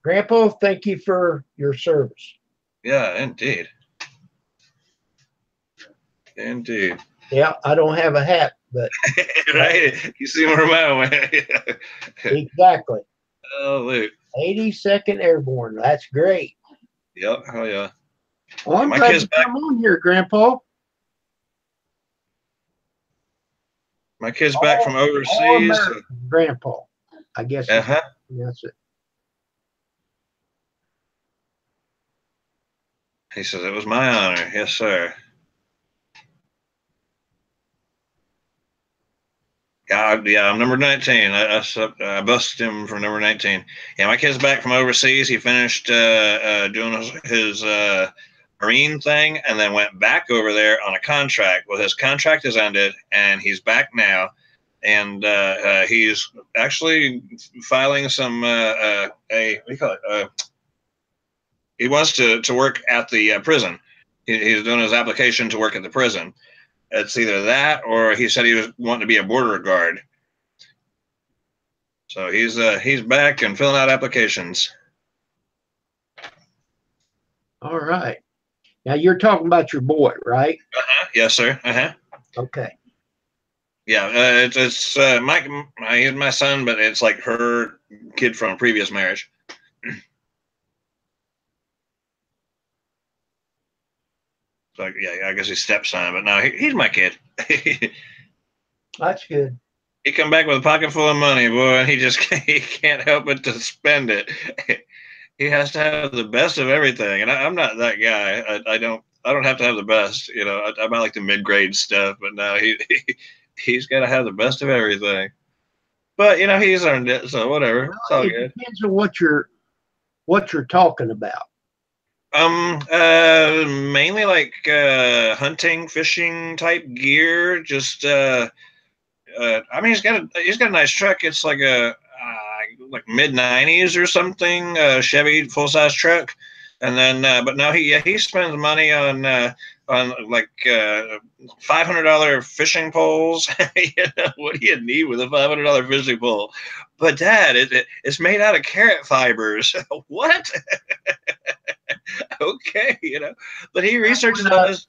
Grandpa, thank you for your service. Yeah, indeed. Indeed. Yeah, I don't have a hat, but right. You see where I'm at. Exactly. Oh, Luke. 82nd Airborne. That's great. Yep. Oh, yeah. Well, I'm glad you come on here, Grandpa. My kid's back from overseas. Grandpa, I guess. Uh-huh. That's it. He says, it was my honor. Yes, sir. Yeah, I'm number 19. I busted him for number 19. Yeah, my kid's back from overseas. He finished doing his Marine thing and then went back over there on a contract. Well, his contract has ended, and he's back now. And he's actually filing some, what do you call it? He wants to work at the prison. He's doing his application to work at the prison. It's either that or he said he was wanting to be a border guard. So he's back and filling out applications. All right. Now you're talking about your boy, right? Yes, sir. Okay. Yeah, it's my son, but it's like her kid from a previous marriage. So yeah, I guess he's stepson, but no, he's my kid. That's good. he come back with a pocket full of money, boy, and he can't help but to spend it. He has to have the best of everything, and I'm not that guy. I don't have to have the best. You know, I might like the mid grade stuff, but no, he's got to have the best of everything. But you know, he's earned it, so whatever. Well, It's all it good. depends on what you're talking about. Mainly like hunting, fishing type gear. Just I mean, he's got a nice truck. It's like a like mid '90s or something, Chevy full size truck. And then, but now he spends money on like $500 fishing poles. You know, what do you need with a $500 fishing pole? But Dad, it's made out of carrot fibers. What? Okay, you know. But he researches all this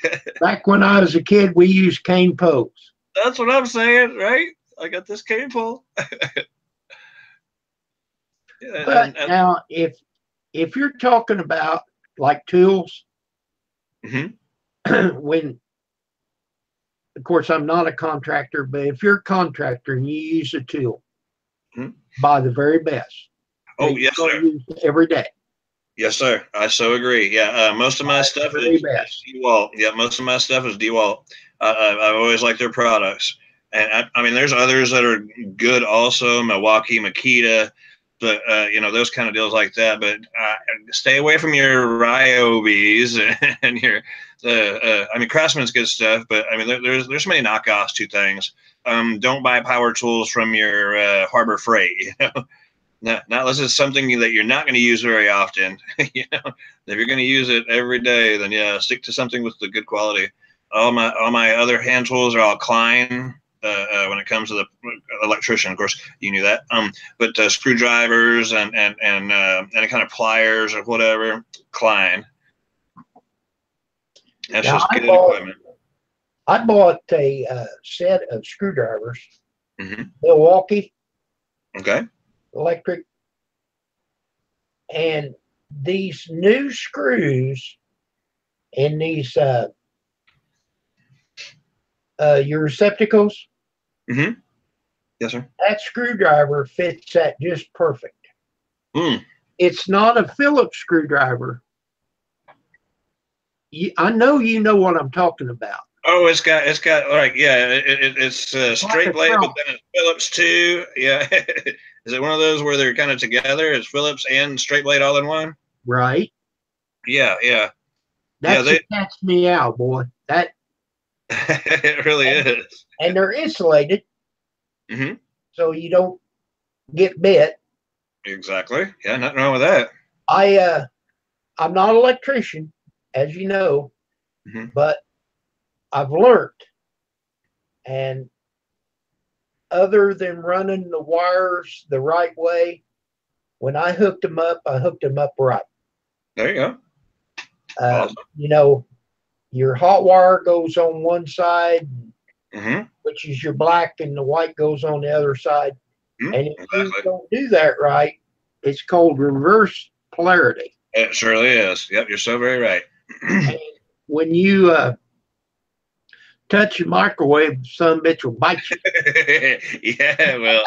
stuff. Back when I was a kid, we used cane poles. That's what I'm saying, right? I got this cane pole. Yeah, But now, if you're talking about like tools, when of course I'm not a contractor, but if you're a contractor and you use a tool, buy the very best. Oh yes, sir. Use every day. Yes, sir. I so agree. Yeah, most of my stuff is DeWalt. Yeah, most of my stuff is DeWalt. I've always liked their products, and I mean, there's others that are good also, Milwaukee, Makita, but you know, those kind of deals like that. But stay away from your Ryobis and your I mean, Craftsman's good stuff, but I mean, there's so many knockoffs to things. Don't buy power tools from your Harbor Freight. You know. Not unless it's something that you're not going to use very often. You know, if you're going to use it every day, then yeah, stick to something with the good quality. All my other hand tools are all Klein. When it comes to the electrician, of course, you knew that. But screwdrivers and any kind of pliers or whatever, Klein. That's now, just good equipment. I bought a set of screwdrivers, Milwaukee. Okay. Electric, and these new screws in these your receptacles. Yes, sir. That screwdriver fits that just perfect. It's not a Phillips screwdriver. I know you know what I'm talking about. Oh, it's got like it's straight blade, but then it's Phillips too. Yeah. Is it one of those where they're kind of together? It's Phillips and straight blade all in one? Right. Yeah. That's what catch me out, boy. That it really is. And they're insulated, so you don't get bit. Exactly. Yeah, nothing wrong with that. I'm not an electrician, as you know, but I've learned, and other than running the wires the right way, when I hooked them up, I hooked them up right. There you go. Awesome. You know, your hot wire goes on one side, which is your black, and the white goes on the other side. And if you don't do that right, it's called reverse polarity. It surely is. Yep, you're so very right. And when you touch a microwave, some bitch will bite you. Yeah, well,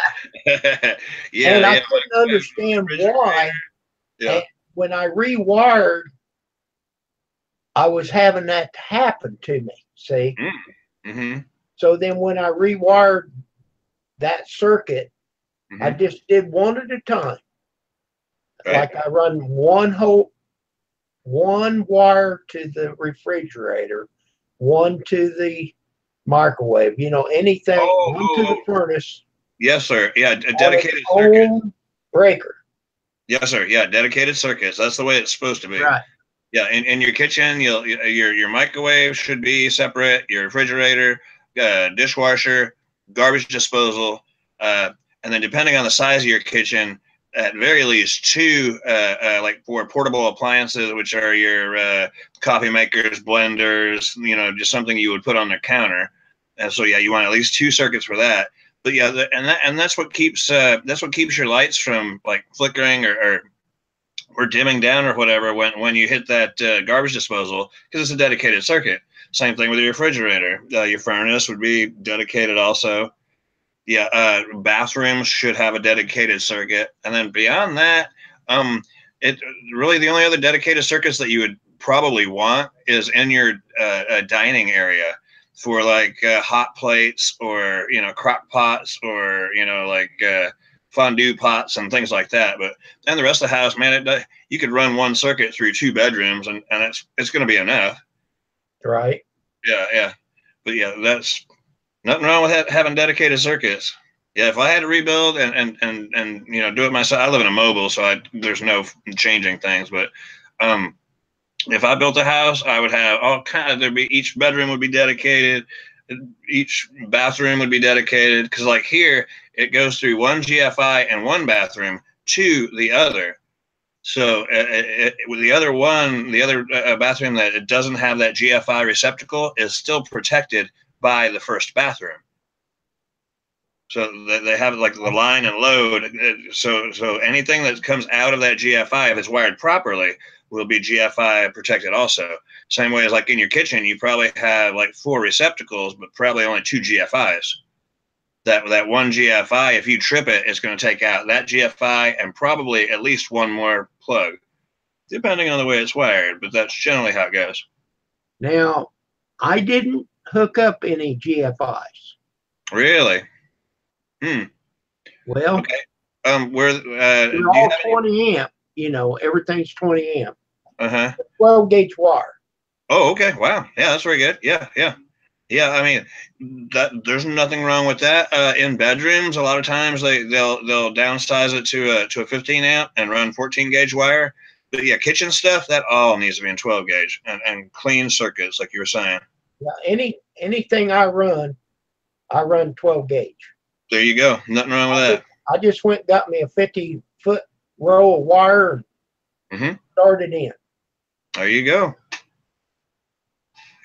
yeah. And I couldn't understand why. Yeah. And when I rewired, I was having that happen to me. See. So then, when I rewired that circuit, I just did one at a time. Right. Like I run one wire to the refrigerator, one to the microwave, you know, anything, one to the furnace. Yes, sir. Yeah, a dedicated circuit. Breaker. Yes, sir. Yeah, dedicated circuits. That's the way it's supposed to be. Right. Yeah, in your kitchen, your microwave should be separate, your refrigerator, dishwasher, garbage disposal, and then depending on the size of your kitchen, at very least two, like for portable appliances, which are your coffee makers, blenders, you know, just something you would put on the counter. And so, yeah, you want at least two circuits for that. But yeah, and that's what keeps your lights from like flickering or dimming down or whatever when you hit that garbage disposal, because it's a dedicated circuit. Same thing with your refrigerator. Your furnace would be dedicated also. Yeah, bathrooms should have a dedicated circuit, and then beyond that, it really the only other dedicated circuits that you would probably want is in your dining area for like hot plates or crock pots or like fondue pots and things like that. But then the rest of the house, man, you could run one circuit through 2 bedrooms, and it's going to be enough. Right. Yeah, yeah. But yeah, that's nothing wrong with having dedicated circuits. Yeah, if I had to rebuild and do it myself, I live in a mobile, so there's no changing things. But if I built a house, I would have all kind of each bedroom would be dedicated, each bathroom would be dedicated, because like here it goes through one GFI and one bathroom to the other. So with the other bathroom that it doesn't have that GFI receptacle is still protected by the first bathroom. So they have like the line and load. So anything that comes out of that GFI, if it's wired properly, will be GFI protected also. Same way as like in your kitchen, you probably have like 4 receptacles, but probably only 2 GFIs. That one GFI, if you trip it, it's going to take out that GFI and probably at least one more plug, depending on the way it's wired. But that's generally how it goes. Now, I didn't hook up any GFIs. Really? Well, okay. Where they're all 20 amp. Everything's 20 amp. 12 gauge wire. Oh, okay. Wow. Yeah, that's very good. Yeah, yeah. Yeah, I mean, there's nothing wrong with that. In bedrooms, a lot of times they'll downsize it to a 15 amp and run 14 gauge wire. But yeah, kitchen stuff, that all needs to be in 12 gauge and clean circuits, like you were saying. Yeah, anything I run 12 gauge. There you go. Nothing wrong with that. I just went and got me a 50-foot roll of wire and started in. There you go.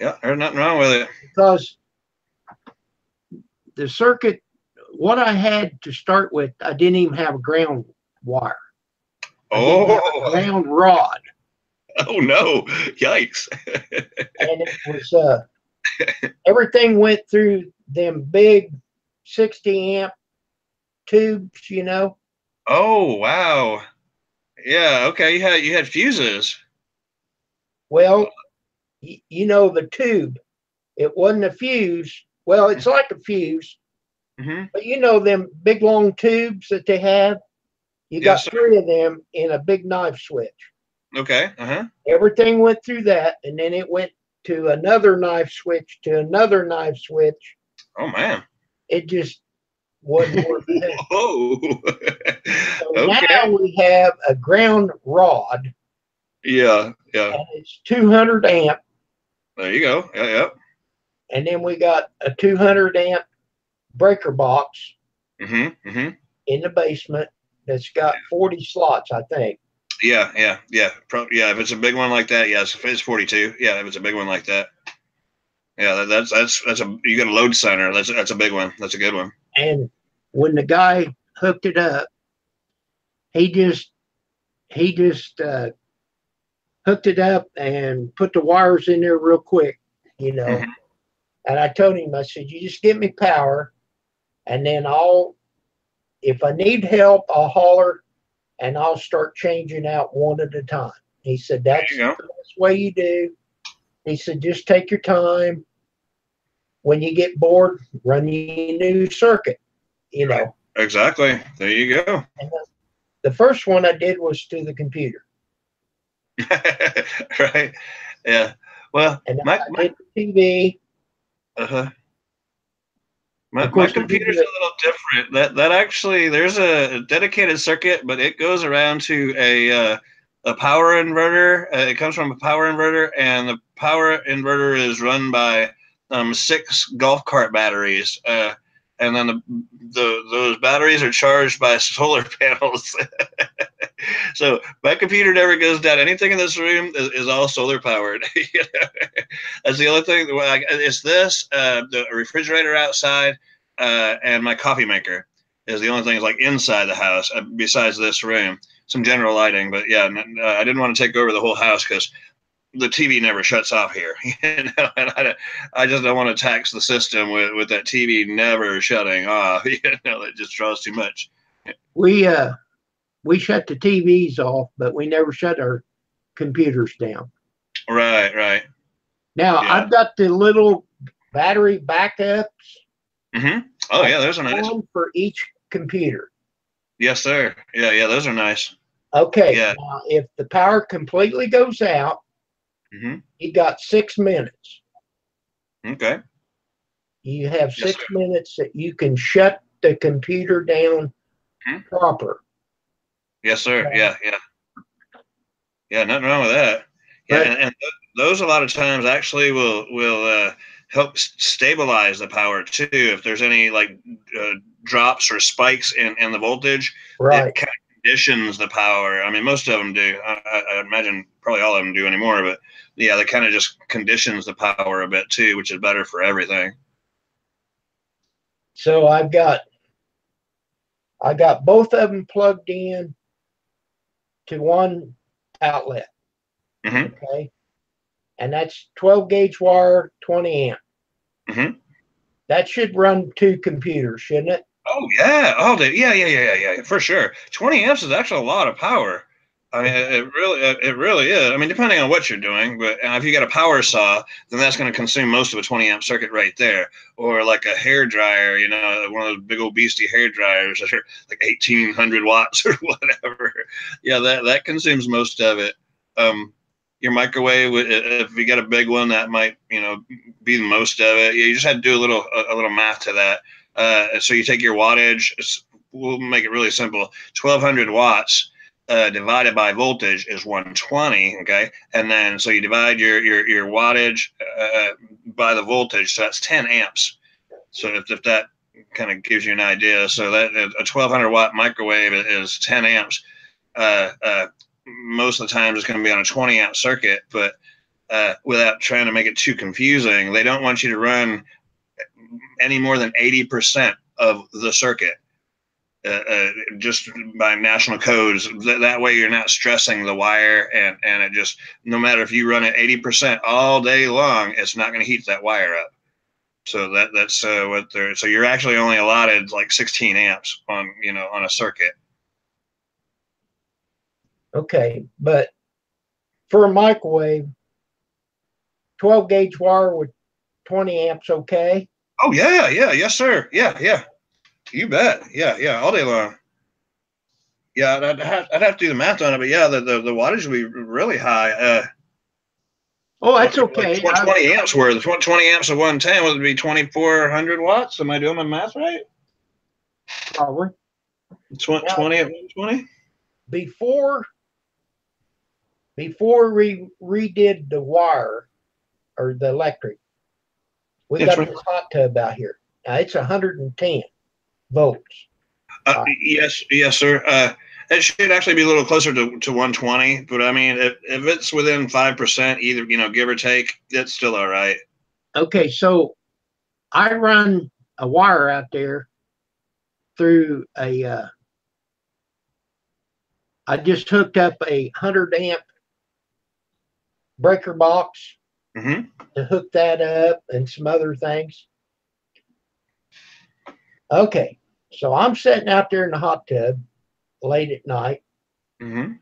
Yeah, there's nothing wrong with it. Because the circuit, what I had to start with, I didn't even have a ground wire. Oh, ground rod. Oh no! Yikes! And it was everything went through them big 60 amp tubes, Oh wow! Yeah. Okay. You had fuses. Well, the tube. It wasn't a fuse. Well, it's like a fuse, but them big long tubes that they have. You got 3 of them in a big knife switch. Okay. Everything went through that, and then it went to another knife switch, to another knife switch. Oh man! It just wasn't working. Oh. So now we have a ground rod. Yeah. Yeah. And it's 200 amp. There you go. Yeah. Yeah. And then we got a 200 amp breaker box in the basement that's got 40 slots, I think. Yeah. Yeah. Yeah. If it's a big one like that, yes. If it's 42, yeah. If it's a big one like that, yeah. That's you got a load center. That's a big one. That's a good one. And when the guy hooked it up, he just hooked it up and put the wires in there real quick, And I told him, I said, you just give me power, and then if I need help, I'll holler, and I'll start changing out one at a time. He said, that's the best way you do. He said, just take your time. When you get bored, run your new circuit, Right. Exactly. There you go. And the first one I did was to the computer. Right. Yeah. Well, and my TV. My computer's a little different. That actually, there's a dedicated circuit, but it goes around to a power inverter. It comes from a power inverter, and the power inverter is run by 6 golf cart batteries. And then those batteries are charged by solar panels. So my computer never goes down. Anything in this room is all solar powered. That's the only thing. It's this, the refrigerator outside, and my coffee maker is the only things like inside the house besides this room. Some general lighting, but yeah, I didn't want to take over the whole house because the TV never shuts off here, and I just don't want to tax the system with that TV never shutting off. That just draws too much. We shut the TVs off, but we never shut our computers down. Right. Now Yeah. I've got the little battery backups. Mm-hmm. Oh yeah, those are nice. One for each computer. Yes, sir. Yeah, those are nice. Okay. Yeah. Now, if the power completely goes out, you got 6 minutes. Okay. You have 6 minutes that you can shut the computer down proper. Yes, sir. Yeah. Nothing wrong with that. Yeah, and those a lot of times actually will help stabilize the power too. If there's any like drops or spikes in the voltage, right, it kind of conditions the power. I mean, most of them do. I imagine probably all of them do anymore, but yeah, that kind of just conditions the power a bit too, which is better for everything. So I got both of them plugged in to one outlet. Okay. And that's 12 gauge wire, 20 amp. That should run 2 computers, shouldn't it? Oh yeah, all day. Yeah, for sure. 20 amps is actually a lot of power. I mean, it really is. I mean, depending on what you're doing, but if you got a power saw, then that's going to consume most of a 20 amp circuit right there. Or like a hair dryer, one of those big old beastie hair dryers that are like 1800 watts or whatever. Yeah, that consumes most of it. Your microwave, if you got a big one, that might be the most of it. You just had to do a little math to that. So you take your wattage. We'll make it really simple. 1200 watts divided by voltage is 120. Okay, and then so you divide your wattage by the voltage, so that's 10 amps. So if that kind of gives you an idea, so that a 1200 watt microwave is 10 amps. Most of the time it's going to be on a 20 amp circuit, but without trying to make it too confusing, they don't want you to run any more than 80% of the circuit, just by national codes. That way you're not stressing the wire, and it just, no matter if you run it 80% all day long, it's not going to heat that wire up. So that's what they're, so you're actually only allotted like 16 amps on a circuit. Okay, but for a microwave, 12 gauge wire with 20 amps, okay? Oh yeah, yes sir, yeah. You bet, yeah, all day long. Yeah, I'd have to do the math on it, but yeah, the wattage would be really high. That's okay. Like 20 amps worth. 20 amps of 110 would be 2400 watts. Am I doing my math right? Probably. 20 at 120. Before we redid the wire or the electric, we got this hot tub out here. Now it's 110 volts. Yes, sir. It should actually be a little closer to 120, but I mean, if it's within 5%, either give or take, it's still all right. Okay, so I run a wire out there through I just hooked up a 100 amp breaker box to hook that up and some other things. Okay, so I'm sitting out there in the hot tub late at night, and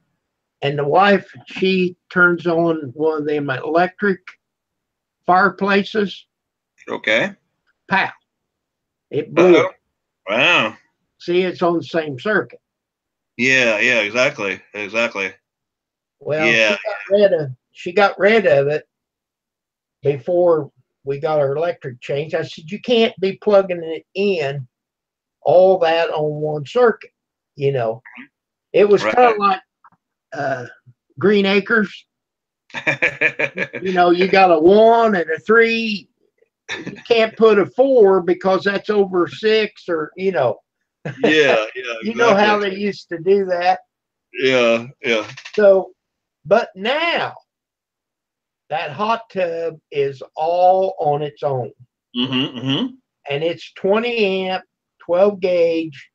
the wife, she turns on one of them electric fireplaces. Okay. Pow! It blew. Wow. See, it's on the same circuit. Yeah, exactly. Well, yeah. she got rid of it before we got our electric changed. I said, you can't be plugging it in all that on one circuit. It was kind of like Green Acres. You got a 1 and a 3. You can't put a 4 because that's over 6, or Yeah. Exactly. You know how they used to do that. Yeah. So, but now that hot tub is all on its own. And it's 20 amp, 12 gauge,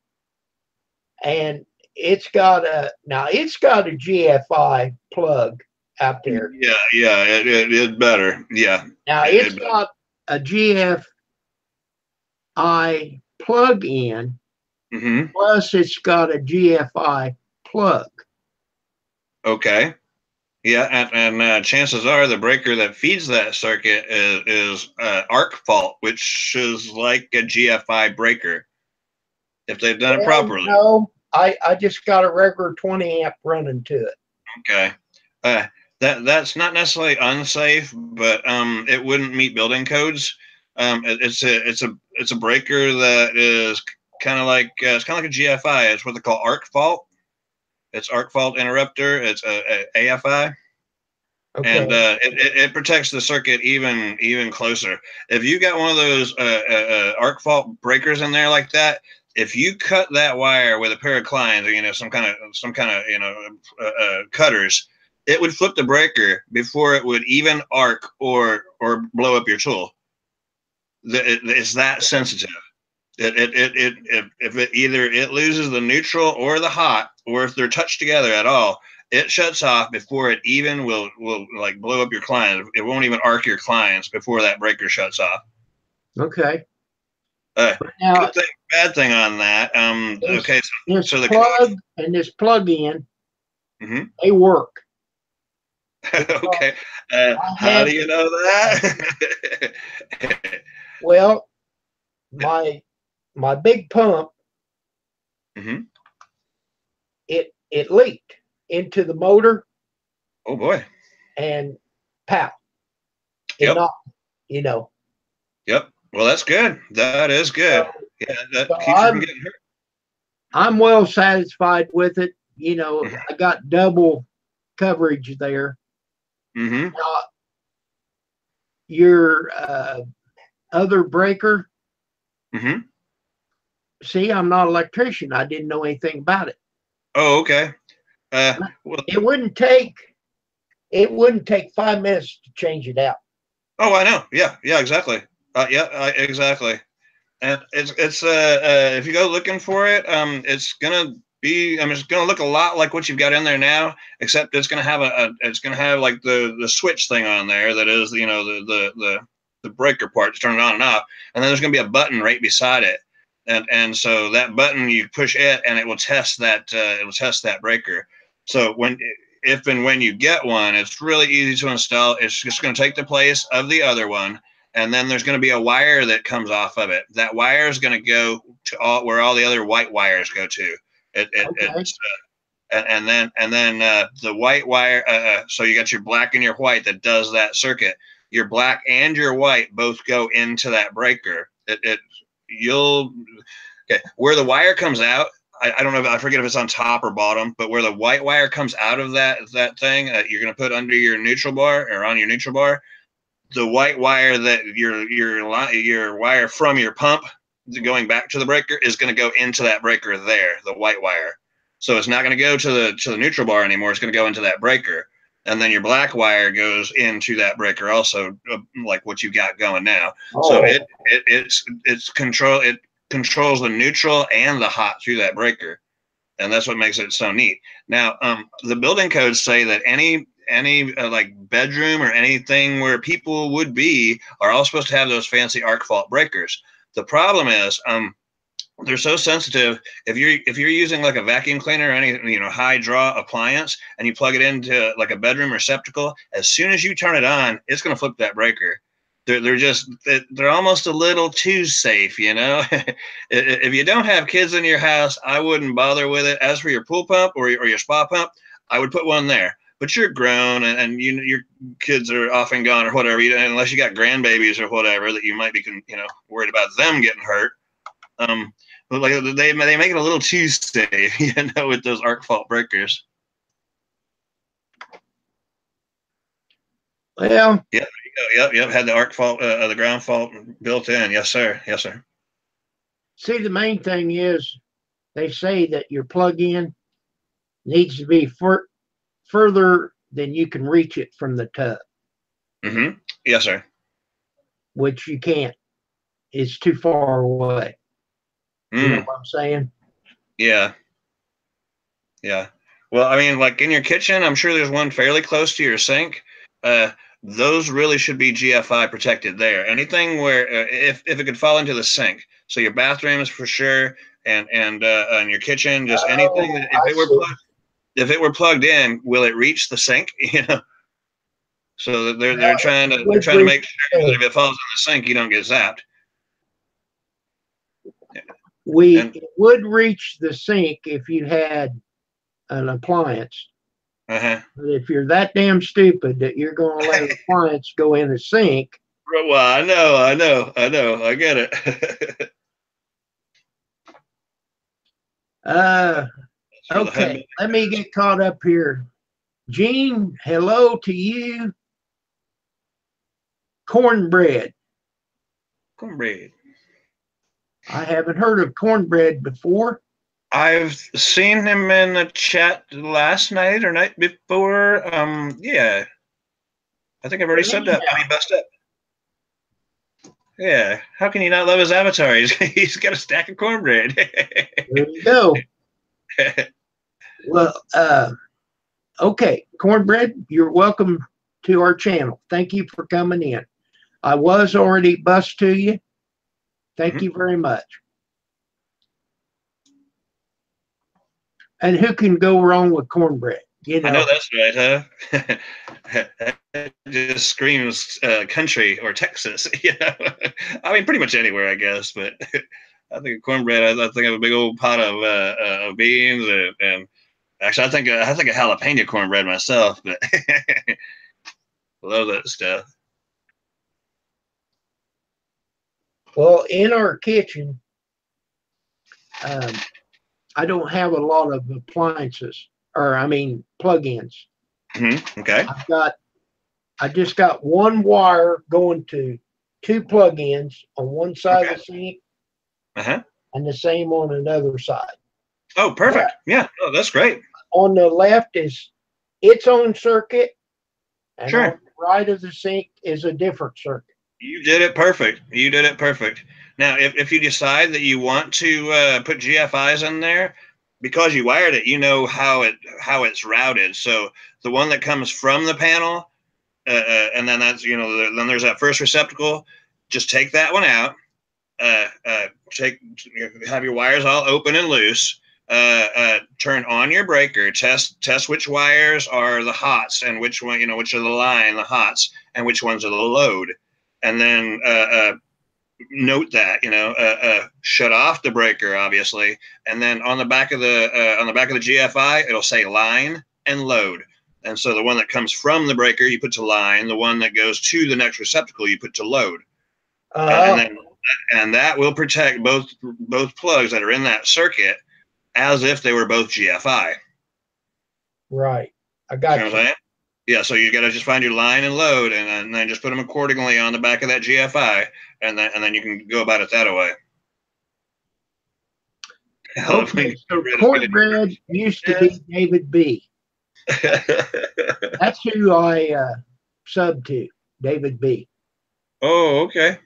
and it's got a GFI plug out there. Yeah, it's better. Yeah. Now it's got a GFI plug-in, plus it's got a GFI plug. Okay. Yeah, and chances are the breaker that feeds that circuit is arc fault, which is like a GFI breaker if they've done it properly. No, I just got a regular 20 amp running to it. Okay. That's not necessarily unsafe, but it wouldn't meet building codes. It's a breaker that is kind of like it's kind of like a GFI. It's what they call arc fault. It's arc fault interrupter. It's a AFI. Okay. And it protects the circuit even closer. If you got one of those arc fault breakers in there like that, if you cut that wire with a pair of Kleins or some kind of cutters, it would flip the breaker before it would even arc or blow up your tool. It's that sensitive. If it either it loses the neutral or the hot, or if they're touched together at all, it shuts off before it even will like blow up your client. It won't even arc your clients before that breaker shuts off. Okay. Now, good thing, bad thing on that. Okay, so the plug and this plug-in, they work. Okay. How do you know that? Well, my big pump, it leaked into the motor. Oh boy! And pow! It knocked. Yep. Well, that's good. That is good. Yeah, that keeps you from getting hurt. I'm well satisfied with it. I got double coverage there. Your other breaker. See, I'm not an electrician. I didn't know anything about it. Oh, okay. Well, it wouldn't take 5 minutes to change it out. Oh, I know. Yeah, exactly. Exactly. And it's if you go looking for it, it's gonna be. It's gonna look a lot like what you've got in there now, except it's gonna have it's gonna have like the switch thing on there that is the breaker part to turn it on and off, and then there's gonna be a button right beside it, and so that button you push it and it will test that breaker. So if and when you get one, it's really easy to install. It's just going to take the place of the other one, and then there's going to be a wire that comes off of it. That wire is going to go to where all the other white wires go to. And then the white wire. So you got your black and your white that does that circuit. Your black and your white both go into that breaker. Where the wire comes out. I don't know. I forget if it's on top or bottom, but where the white wire comes out of that thing you're going to put under your neutral bar or on your neutral bar, the white wire that your wire from your pump going back to the breaker is going to go into that breaker there, the white wire. So it's not going to go to the neutral bar anymore. It's going to go into that breaker, and then your black wire goes into that breaker also, like what you got going now. Oh. So it controls the neutral and the hot through that breaker, and that's what makes it so neat. Now, the building codes say that any like bedroom or anything where people would be are all supposed to have those fancy arc fault breakers. The problem is, they're so sensitive. If you're using like a vacuum cleaner or any high draw appliance and you plug it into like a bedroom receptacle, as soon as you turn it on, it's going to flip that breaker. They're almost a little too safe, If you don't have kids in your house, I wouldn't bother with it. As for your pool pump or your spa pump, I would put one there. But you're grown and your kids are off and gone or whatever, unless you got grandbabies or whatever that you might be worried about them getting hurt. But like they make it a little too safe, with those arc fault breakers. Well, yeah, yep. Had the arc fault, the ground fault built in. Yes, sir. See, the main thing is they say that your plug-in needs to be further than you can reach it from the tub. Yes, sir. Which you can't. It's too far away. You know what I'm saying? Yeah. Well, I mean, like in your kitchen, I'm sure there's one fairly close to your sink. Those really should be GFI protected there. Anything where if it could fall into the sink, so your bathrooms for sure, and your kitchen, just anything Oh, that I see. if it were plugged in, will it reach the sink? You know, so that Yeah, it they're would trying to reach make sure the that if sink. it falls in the sink, you don't get zapped. We And it would reach the sink if you had an appliance. uh-huh. But if you're that damn stupid that you're going to let an appliance go in the sink, Well, I get it. uh, That's for the okay, head. let me get caught up here. Gene, hello to you. Cornbread. Cornbread. I haven't heard of cornbread before. I've seen him in the chat last night or night before. Yeah, I think I've already But said that. I anyhow, mean, best up. Yeah, how can you not love his avatar? He's got a stack of cornbread. there you go. Well, okay, cornbread, you're welcome to our channel. Thank you for coming in. I was already bust to you. Thank Mhm. you very much. And who can go wrong with cornbread? You I know know, that's right, huh? It just screams country or Texas. You know, I mean, pretty much anywhere, I guess. But I think cornbread. I think of a big old pot of beans, and actually, I think of jalapeno cornbread myself. But love that stuff. well, in our kitchen, um, I don't have a lot of appliances, or I mean, plug-ins. Okay. I just got one wire going to two plug-ins on one side of Okay. the sink Uh-huh. and the same on another side. Oh, But perfect. Yeah. Oh, that's great. on the left is its own circuit, and on Sure. the right of the sink is a different circuit. You did it perfect. You did it perfect. Now, if you decide that you want to put GFIs in there, because you wired it, you know how it's routed. So the one that comes from the panel, and then that's then there's that first receptacle. Just take that one out. Take have your wires all open and loose. Turn on your breaker. Test which wires are the hots and which one which are the line, the hots, and which ones are the load. And then note that shut off the breaker obviously, and then on the back of the GFI it'll say line and load. And so the one that comes from the breaker you put to line, the one that goes to the next receptacle you put to load, and Uh, then that will protect both plugs that are in that circuit as if they were both GFI. right. I You know got what I'm you. saying? Yeah, so you got to just find your line and load, and then just put them accordingly on the back of that GFI, and then you can go about it that way. Okay, so Red is good. cornbread used to be David B. That's who I sub to, David B. Oh, okay.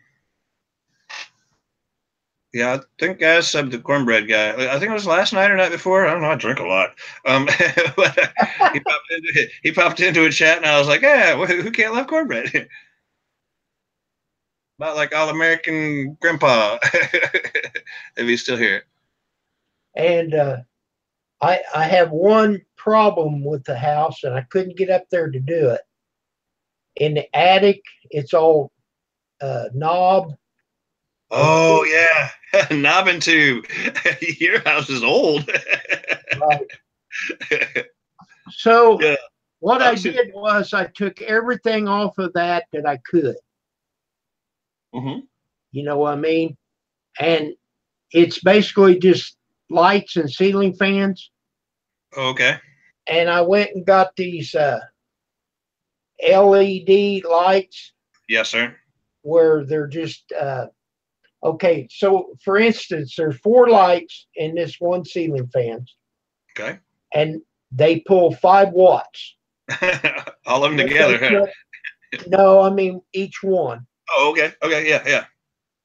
Yeah, I think I subbed the cornbread guy. I think it was last night or night before. I don't know. I drink a lot. But he popped into a chat, and I was like, "Yeah, who can't love cornbread?" About like all American grandpa, if he's still here. And I have one problem with the house, and I couldn't get up there to do it. In the attic, it's all knob and Oh yeah, knobbing tube. Your house is old. right. So Yeah, what I I've seen. did was I took everything off of that I could. Mm-hmm. You know what I mean? And it's basically just lights and ceiling fans. Okay. And I went and got these LED lights Yes, sir. where they're just okay. So for instance, there's four lights in this one ceiling fan, Okay. and they pull 5 watts. All of them But they together, huh? put no, I mean each one. Oh, okay. Okay. Yeah. Yeah.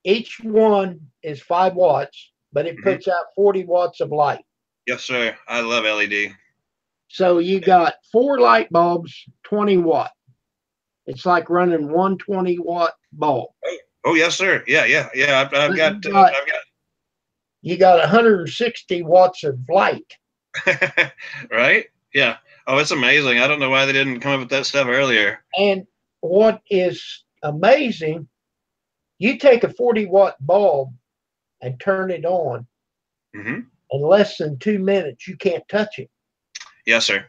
Each one is 5 watts, but it Mm-hmm. puts out 40 watts of light. Yes, sir. I love LED. So you got 4 light bulbs, 20 watt. It's like running 120-watt bulb. Oh yes, sir. Yeah. I've But got you got 160 watts of light. right. Yeah. Oh, it's amazing. I don't know why they didn't come up with that stuff earlier. And what is amazing, you take a 40-watt bulb and turn it on, Hmm. in less than 2 minutes, you can't touch it. Yes, sir.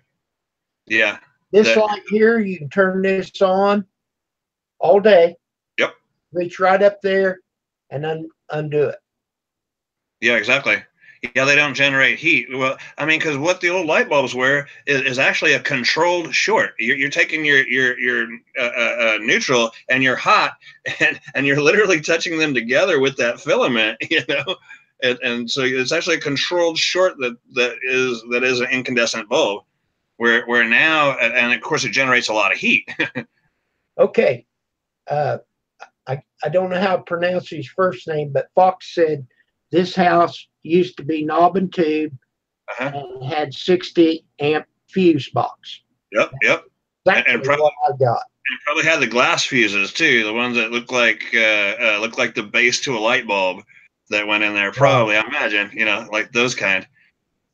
Yeah. This That. light here, you can turn this on all day, Yep. reach right up there and undo it. Yeah, exactly. Yeah, they don't generate heat. Well, I mean, because what the old light bulbs were is actually a controlled short. You're taking your neutral and you're hot, and you're literally touching them together with that filament, you know, and so it's actually a controlled short that is an incandescent bulb. Where now, and of course, it generates a lot of heat. Okay. I don't know how to pronounce his first name, but Fox said this house used to be knob and tube Uh-huh. and had 60 amp fuse box. Yep. Exactly And probably, what I got. probably had the glass fuses too, the ones that look like the base to a light bulb that went in there. Probably, I imagine, you know, like those kind.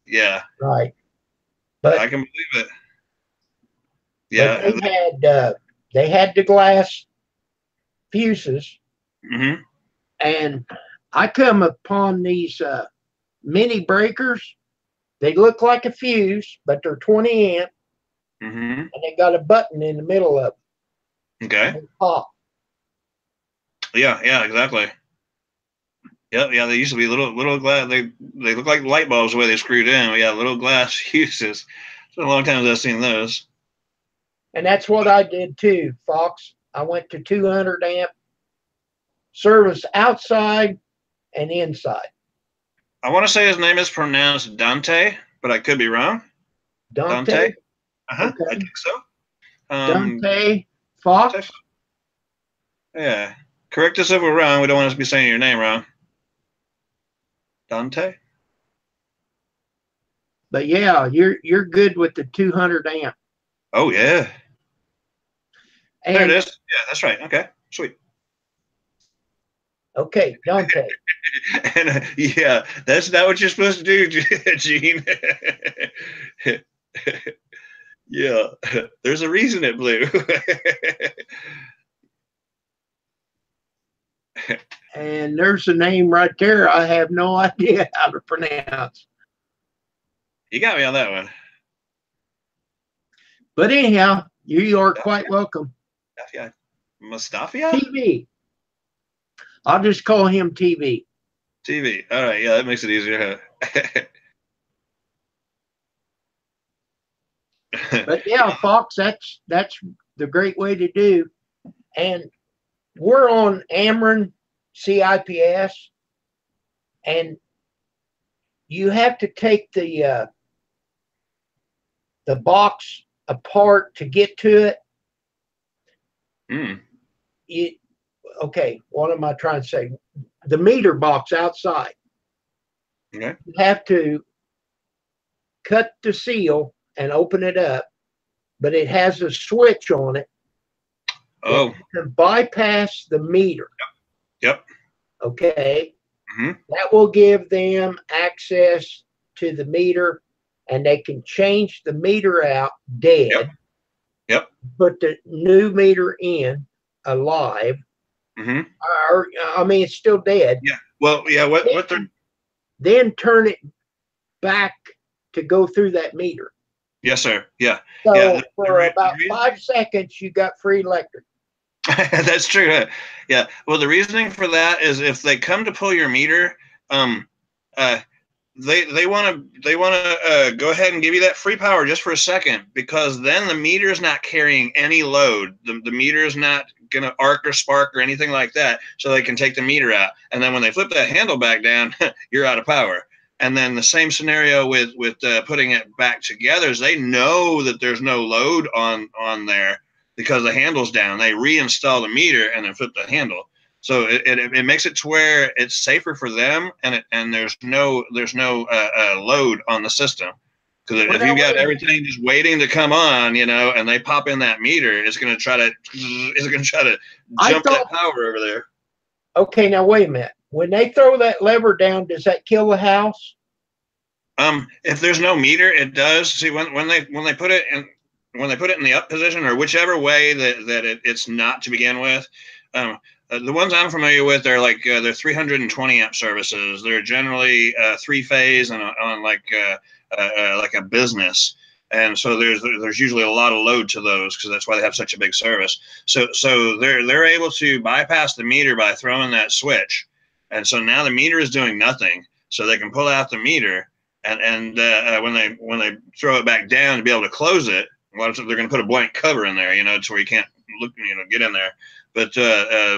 Yeah, Right. But I can believe it. Yeah. they had the glass fuses, Mm-hmm. and I come upon these mini breakers. They look like a fuse, but they're 20 amp, Mm-hmm. and they got a button in the middle of them. Okay. They pop. Yeah, exactly. Yeah. They used to be little glass. They look like light bulbs the way they screwed in. But yeah, little glass fuses. It's been a long time since I've seen those. And that's what I did too, Fox. I went to 200 amp service outside and inside. I want to say his name is pronounced Dante, but I could be wrong. Dante. Uh-huh. Okay. I think so. Dante Fox. Yeah. Correct us if we're wrong. We don't want us to be saying your name wrong. Dante? But yeah, you're good with the 200 amp. Oh, yeah. There it And is. Yeah, that's right. Okay. Sweet. okay, Dante. And yeah, that's not what you're supposed to do, Gene. Yeah. There's a reason it blew. And there's a name right there I have no idea how to pronounce. You got me on that one. But anyhow, you are quite welcome. Mustafia? TV. I'll just call him TV. TV. All right. Yeah, that makes it easier. But yeah, Fox, that's the great way to do. And we're on Ameren CIPS, and you have to take the box apart to get to it. Okay, what am I trying to say? The meter box outside. Okay. You have to cut the seal and open it up, but it has a switch on it. Oh. To bypass the meter. Yep. Okay. Mm-hmm. That will give them access to the meter, and they can change the meter out dead. Yep. Put the new meter in alive. Mm-hmm. Or, I mean, it's still dead. Yeah. Well, yeah. What they're then turn it back to go through that meter. Yes, sir. Yeah. So yeah, for about 5 seconds, you got free electric. That's true. Yeah. Well, the reasoning for that is if they come to pull your meter, they want to go ahead and give you that free power just for a second, because then the meter is not carrying any load. The meter is not going to arc or spark or anything like that, so they can take the meter out. And then when they flip that handle back down, you're out of power. And then the same scenario with putting it back together is they know that there's no load on there because the handle's down. They reinstall the meter and then flip the handle. So it makes it to where it's safer for them, and there's no load on the system. Because if you got everything just waiting to come on, you know, and they pop in that meter, it's going to try to jump that power over there. Okay, now wait a minute. When they throw that lever down, does that kill the house? If there's no meter, it does. See, when they put it in the up position, or whichever way that it's not to begin with, the ones I'm familiar with are like they're 320 amp services. They're generally 3-phase and on like a business, and so there's usually a lot of load to those because that's why they have such a big service. So they're able to bypass the meter by throwing that switch, and so now the meter is doing nothing. So they can pull out the meter. And when they throw it back down to be able to close it, a lot of times they're going to put a blank cover in there, you know, to where you can't look, you know, get in there. But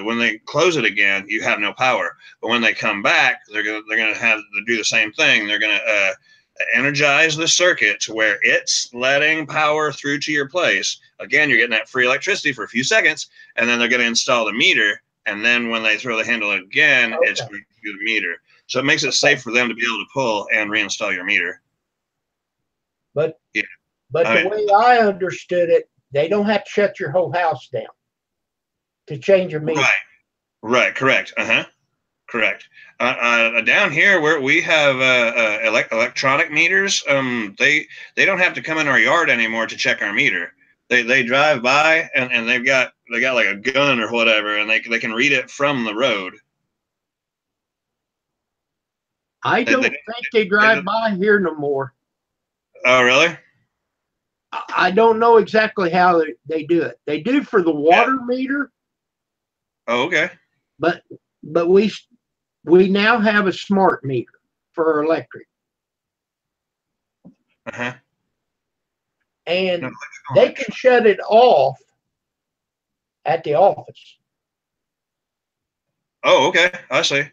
when they close it again, you have no power. But when they come back, they're going to have to do the same thing. They're going to energize the circuit to where it's letting power through to your place. Again, you're getting that free electricity for a few seconds, and then they're going to install the meter. And then when they throw the handle again, it's going to do the meter. So it makes it safe for them to be able to pull and reinstall your meter. But the way I understood it, they don't have to shut your whole house down to change your meter. Right. Correct. Correct. Down here where we have electronic meters, they don't have to come in our yard anymore to check our meter. They drive by and they got like a gun or whatever, and they can read it from the road. I don't think they drive by here no more. Oh, really? I don't know exactly how they do it. They do for the water meter. Oh, okay. But we now have a smart meter for our electric. And they can shut it off at the office. Oh, okay. I see.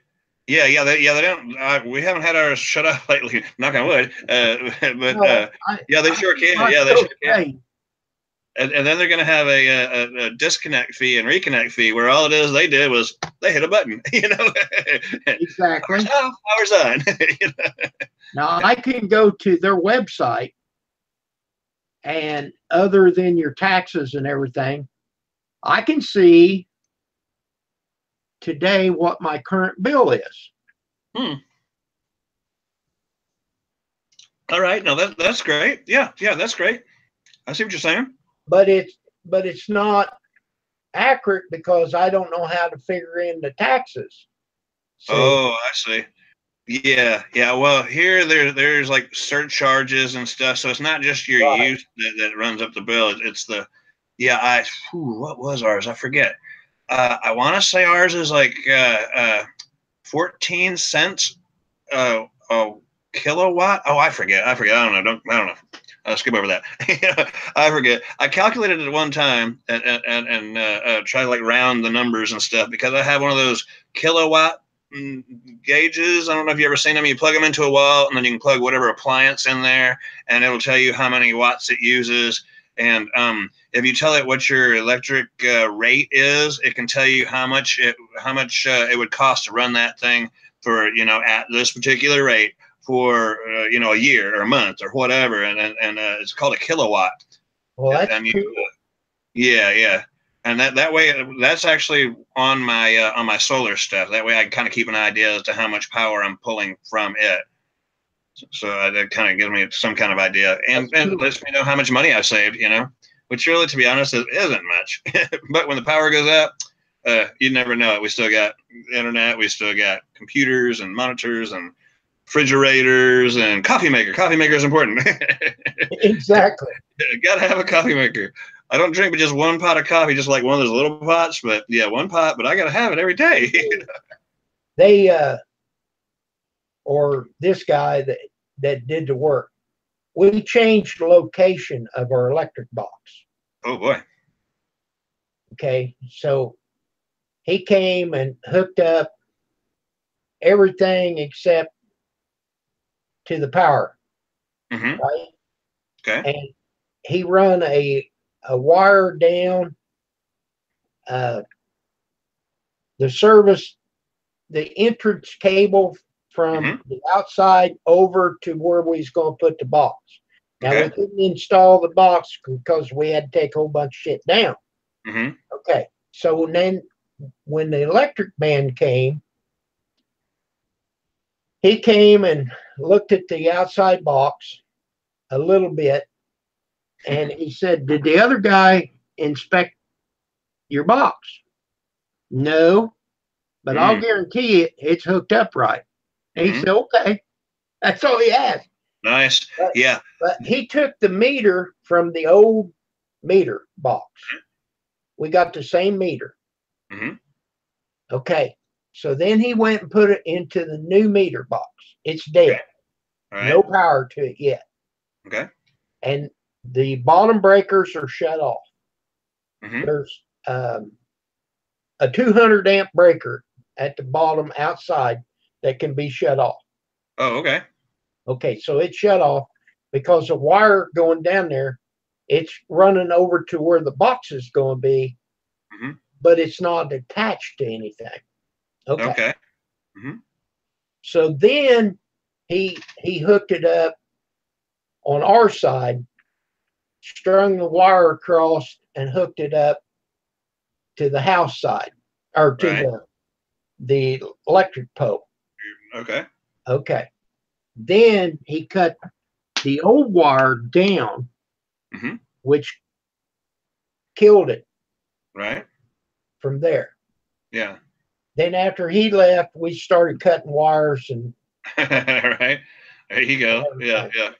Yeah. They don't. We haven't had ours shut off lately. Knock on wood. Yeah, they sure can. Yeah, they sure can. And then they're going to have a disconnect fee and reconnect fee, where all it is they did was they hit a button. You know. Exactly. Power's on. You know? Now I can go to their website, and other than your taxes and everything, I can see today what my current bill is. All right. No, that's great. Yeah, that's great. I see what you're saying. But it's not accurate because I don't know how to figure in the taxes. So, oh, I see. Yeah. Well, here there's like surcharges and stuff, so it's not just your use that runs up the bill. It's the what was ours? I forget. I want to say ours is like 14 cents a kilowatt. Oh, I forget. I don't know. I'll skip over that. I forget. I calculated it one time and try to like round the numbers and stuff because I have one of those kilowatt gauges. I don't know if you ever seen them. You plug them into a wall and then you can plug whatever appliance in there and it'll tell you how many watts it uses. And if you tell it what your electric rate is, it can tell you how much it would cost to run that thing for, you know, at this particular rate for you know, a year or a month or whatever, and it's called a kilowatt. Well, that's cool. Yeah. And that way, that's actually on my solar stuff. That way, I can kind of keep an idea as to how much power I'm pulling from it. So that kind of gives me some kind of idea, and lets me know how much money I've saved. You know, which really, to be honest, isn't much. But when the power goes out, you never know it. We still got internet. We still got computers and monitors and refrigerators and coffee maker. Coffee maker is important. Exactly. Got to have a coffee maker. I don't drink but just one pot of coffee, just like one of those little pots. But yeah, one pot. But I got to have it every day. They or this guy that did the work, we changed the location of our electric box. Oh boy. Okay, so he came and hooked up everything except to the power. Mm-hmm. Right? Okay. And he run a wire down the service, the entrance cable from the outside over to where we was going to put the box. Now we Okay. couldn't install the box because we had to take a whole bunch of shit down. Mm-hmm. Okay. So then when the electric man came, he came and looked at the outside box a little bit, and he said, "Did the other guy inspect your box?" "No, but I'll guarantee it's hooked up right." And he Mm-hmm. said, "Okay." That's all he asked. Nice. But, Yeah. but he took the meter from the old meter box. We got the same meter. Mm-hmm. Okay. So then he went and put it into the new meter box. It's Okay. dead. All right. No power to it yet. Okay. And the bottom breakers are shut off. Mm-hmm. There's a 200 amp breaker at the bottom outside that can be shut off. Oh, okay. Okay, so it's shut off because the wire going down there, it's running over to where the box is going to be, Mm-hmm. but it's not attached to anything. Okay. Okay. Mm-hmm. So then he hooked it up on our side, strung the wire across, and hooked it up to the house side or to Right. the electric pole. Okay. Okay. Then he cut the old wire down, Mm-hmm. which killed it Right. from there. Yeah. Then after he left, we started cutting wires and Right. There you go. Yeah. everything. Yeah.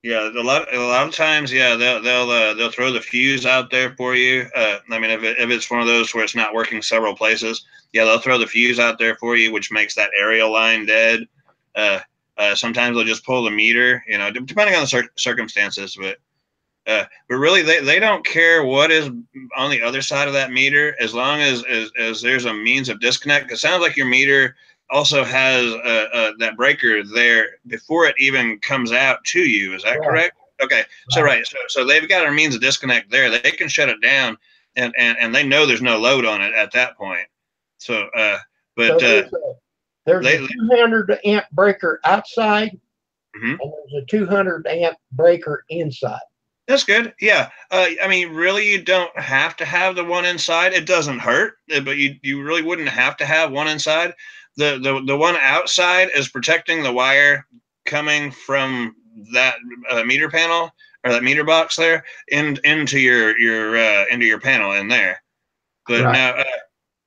Yeah, a lot of times, yeah, they'll throw the fuse out there for you. I mean, if it's one of those where it's not working several places, yeah, they'll throw the fuse out there for you, which makes that aerial line dead. Sometimes they'll just pull the meter, you know, depending on the circumstances. But really, they don't care what is on the other side of that meter as long as there's a means of disconnect. It sounds like your meter also has that breaker there before it even comes out to you. Is that Right. correct? Okay. So right. So they've got a means of disconnect there. They can shut it down, and they know there's no load on it at that point. So but So there's they a 200 amp breaker outside, mhm. and there's a 200 amp breaker inside. That's good. Yeah. I mean, really, you don't have to have the one inside. It doesn't hurt, but you really wouldn't have to have one inside. The one outside is protecting the wire coming from that meter panel or that meter box there into your panel in there. But Right. now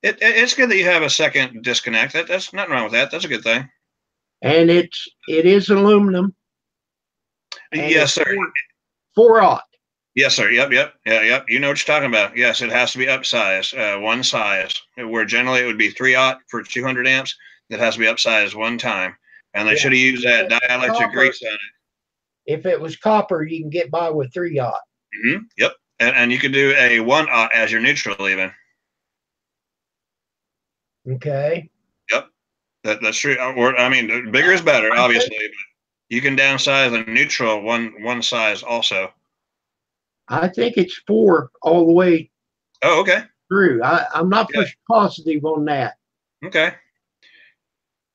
it's good that you have a second disconnect. That's nothing wrong with that. That's a good thing. And it is aluminum. And Yes, sir. 4/0. Yes, sir. Yep. Yep. You know what you're talking about. Yes, it has to be upsized, one size. Where generally it would be 3/0 for 200 amps. It has to be upsized one time, and they should have used that dielectric grease on it. If it was copper, you can get by with 3/0. Mm-hmm. Yep, and you could do a 1/0 as your neutral even. Okay. Yep, that's true. Or I mean, bigger is better, obviously. But you can downsize a neutral one size also. I think it's 4 all the way Oh, okay. through. I'm not positive on that. Okay.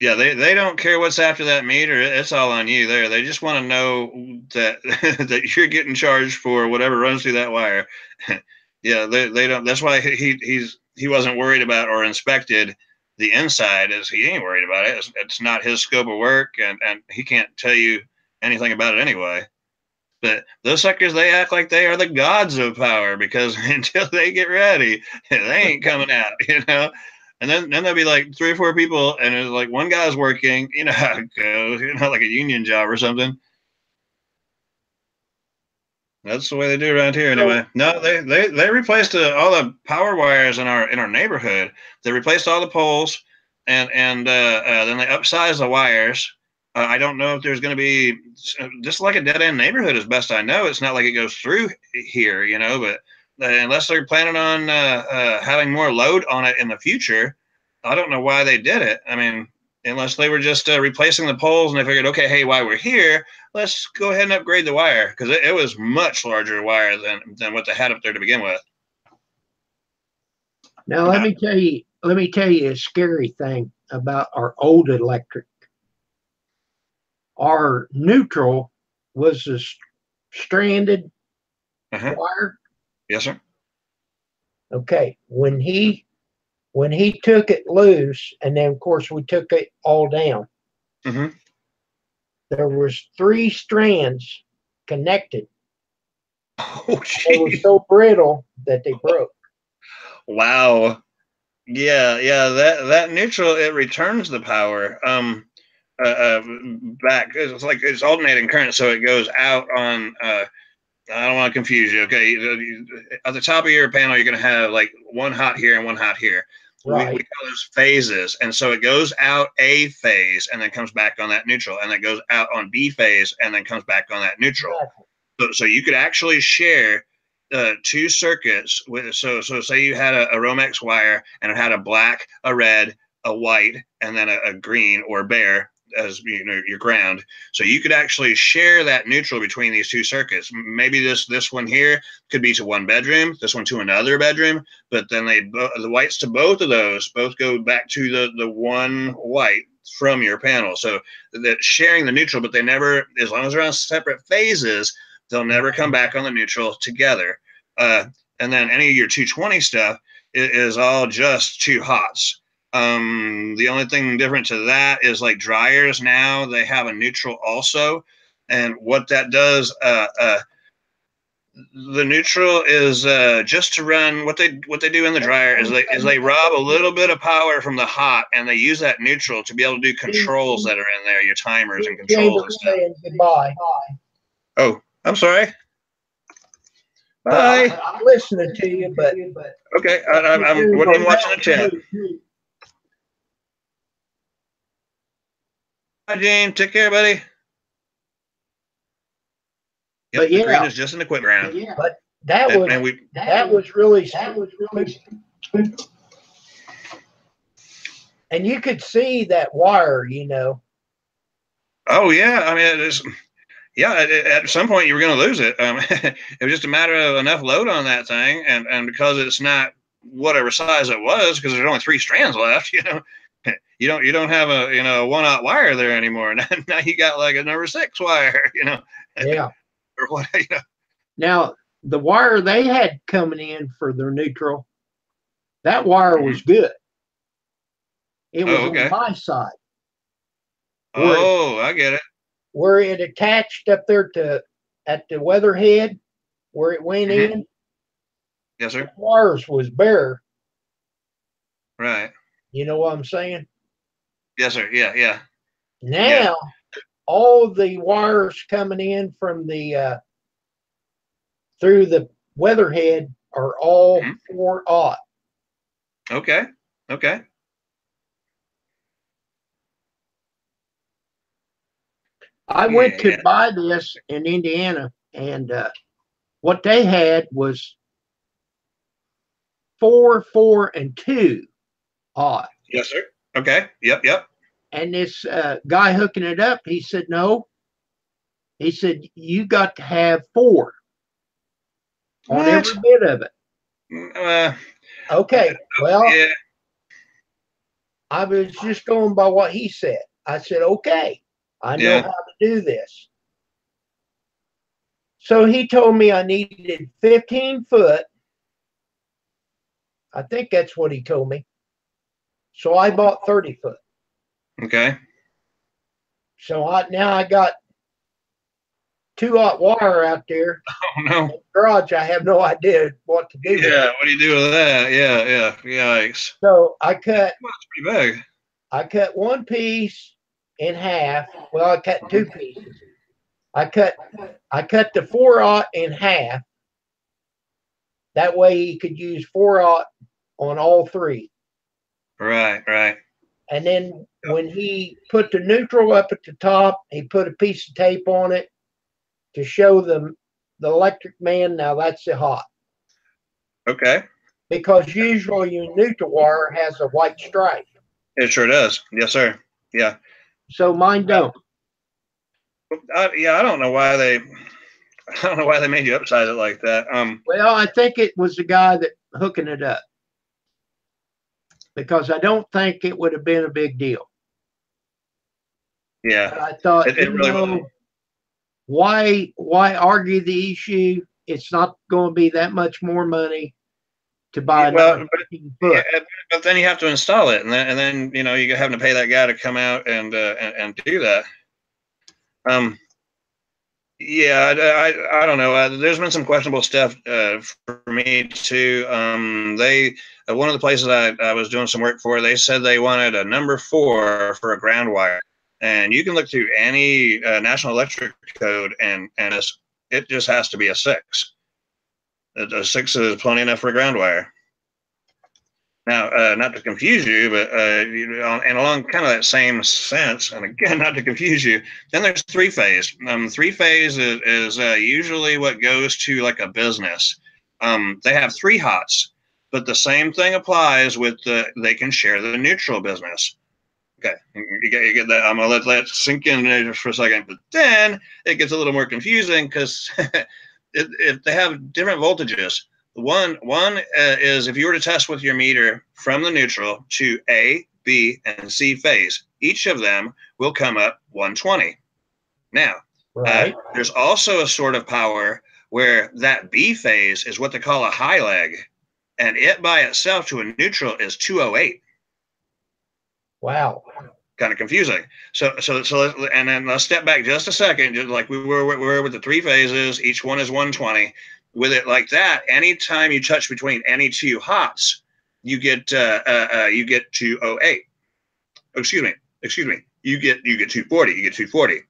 Yeah, they don't care what's after that meter. It's all on you there. They just want to know that that you're getting charged for whatever runs through that wire. Yeah, they don't. That's why he wasn't worried about or inspected the inside. As he ain't worried about it. It's not his scope of work, and he can't tell you anything about it anyway. But those suckers, they act like they are the gods of power because until they get ready, they ain't coming out, you know. And then there'll be like 3 or 4 people, and it's like one guy's working, you know how it goes, you know, like a union job or something. That's the way they do around here, anyway. No, they replaced all the power wires in our neighborhood. They replaced all the poles, and then they upsized the wires. I don't know if there's going to be just like a dead end neighborhood, as best I know. It's not like it goes through here, you know. But unless they're planning on having more load on it in the future, I don't know why they did it. I mean, unless they were just replacing the poles and they figured, okay, hey, while we're here, let's go ahead and upgrade the wire because it was much larger wire than what they had up there to begin with. Now let me tell you a scary thing about our old electric. Our neutral was a stranded Uh-huh. wire. Yes, sir. Okay, when he took it loose, and then of course we took it all down, Mm-hmm. there was 3 strands connected. Oh, They were geez. so brittle that they broke. Wow. Yeah, yeah. That neutral, it returns the power back. It's like it's alternating current, so it goes out on. I don't want to confuse you. Okay, at the top of your panel, you're going to have like one hot here and one hot here. We Right. call those phases, and so it goes out A phase and then comes back on that neutral, and then goes out on B phase and then comes back on that neutral. Exactly. So you could actually share 2 circuits with. So say you had a Romex wire and it had a black, a red, a white, and then a green or bare as your ground. So you could actually share that neutral between these 2 circuits. Maybe this one here could be to one bedroom, this one to another bedroom, but then the whites to both of those both go back to the one white from your panel. So that sharing the neutral, but they never, as long as they're on separate phases, they'll never come back on the neutral together. And then any of your 220 stuff is all just 2 hots. The only thing different to that is like dryers now, they have a neutral also. And what that does, the neutral is just to run what they do in the dryer is they rob a little bit of power from the hot, and they use that neutral to be able to do controls that are in there, your timers and controls and stuff. Goodbye. Oh, I'm sorry. Well, Bye. I'm listening to you, but Okay, I'm wasn't even watching the chat. Bye, Gene. Take care, buddy. Yep, But the green yeah, is just an equipment ground. but that And, was and we that was really stupid. And you could see that wire, oh yeah, I mean it is. Yeah, at some point you were going to lose it. It was just a matter of enough load on that thing, and because it's not whatever size it was, because there's only 3 strands left, you don't have a 1/0 wire there anymore. Now you got like a number 6 wire, Yeah. or what, Now, the wire they had coming in for their neutral, that wire was good. It was okay. on my side. Oh, I get it. Where it attached up there at the weatherhead, where it went in. Yes, sir. The wires was bare. Right. You know what I'm saying? Yes, sir. Yeah, yeah. Now, all the wires coming in from the through the weatherhead are all 4/0. Okay. Okay. I went to buy this in Indiana, and what they had was 4, 4, and 2/0. Yes, sir. Okay. Yep. Yep. And this guy hooking it up, he said, no. He said, you got to have 4 on every bit of it. Okay. Well, yeah. I was just going by what he said. I said, okay, I know how to do this. So he told me I needed 15 foot. I think that's what he told me. So I bought 30 foot. Okay. So now I got 2/0 wire out there. Oh no. In the garage, I have no idea what to do. Yeah, what do you do with that? Yeah. Yikes. So I cut. Well, it's pretty big. I cut one piece in half. Well, I cut 2 pieces. I cut the 4/0 in half. That way he could use 4/0 on all 3. Right. And then when he put the neutral up at the top, he put a piece of tape on it to show them the electric man. Now that's the hot. Okay. Because usually your neutral wire has a white stripe. It sure does. Yes, sir. Yeah. So mine don't. I don't know why they made you upsize it like that. Well, I think it was the guy that hooking it up, because I don't think it would have been a big deal. Yeah. But I thought, it really wasn't. why argue the issue? It's not going to be that much more money to buy another 15 foot. Yeah, but then you have to install it, and then you know you're having to pay that guy to come out and do that. Yeah, I don't know. There's been some questionable stuff for me too. They one of the places I was doing some work for, they said they wanted a number 4 for a ground wire, and you can look through any National Electric code, and it just has to be a 6. A 6 is plenty enough for a ground wire. Now, not to confuse you, but and along kind of that same sense, and again, not to confuse you, then there's 3-phase. 3-phase is usually what goes to like a business. They have 3 hots, but the same thing applies with they can share the neutral business. Okay, you get that. I'm gonna let that sink in there for a second, but then it gets a little more confusing because if they have different voltages. One is if you were to test with your meter from the neutral to A, B, and C phase, each of them will come up 120. Now, Right. there's also a sort of power where that B phase is what they call a high leg, and it by itself to a neutral is 208. Wow. Kind of confusing. So, and then let's step back just a second. Just like we were with the 3 phases, each one is 120. With it like that, anytime you touch between any 2 hots, you get 208. Excuse me. You get 240. You get 240.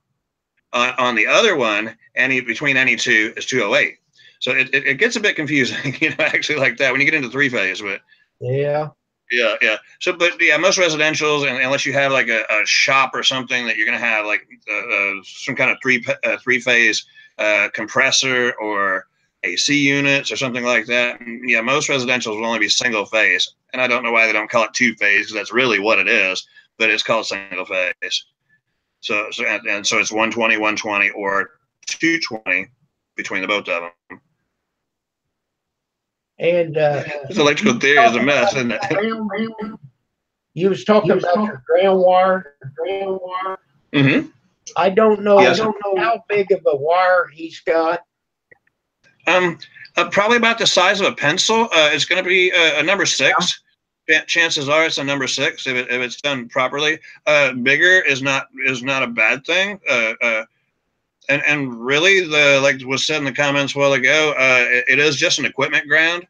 On the other one, between any 2 is 208. So it gets a bit confusing, actually like that when you get into 3 phase. But yeah. Yeah. So, but yeah, most residentials, and unless you have like a shop or something that you're going to have like some kind of 3 phase compressor or AC units or something like that. Yeah, most residentials will only be single phase, and I don't know why they don't call it 2 phase because that's really what it is, but it's called single phase. So it's 120, 120, or 220 between the both of them. And this electrical theory is a mess, isn't it? You was talking about your ground wire. Mm-hmm. I don't know. Yes. I don't know how big of a wire he's got. Probably about the size of a pencil. It's going to be a number 6. Yeah. Chances are it's a number 6 if it's done properly. Bigger is not a bad thing. And really, like was said in the comments a while ago, it is just an equipment ground.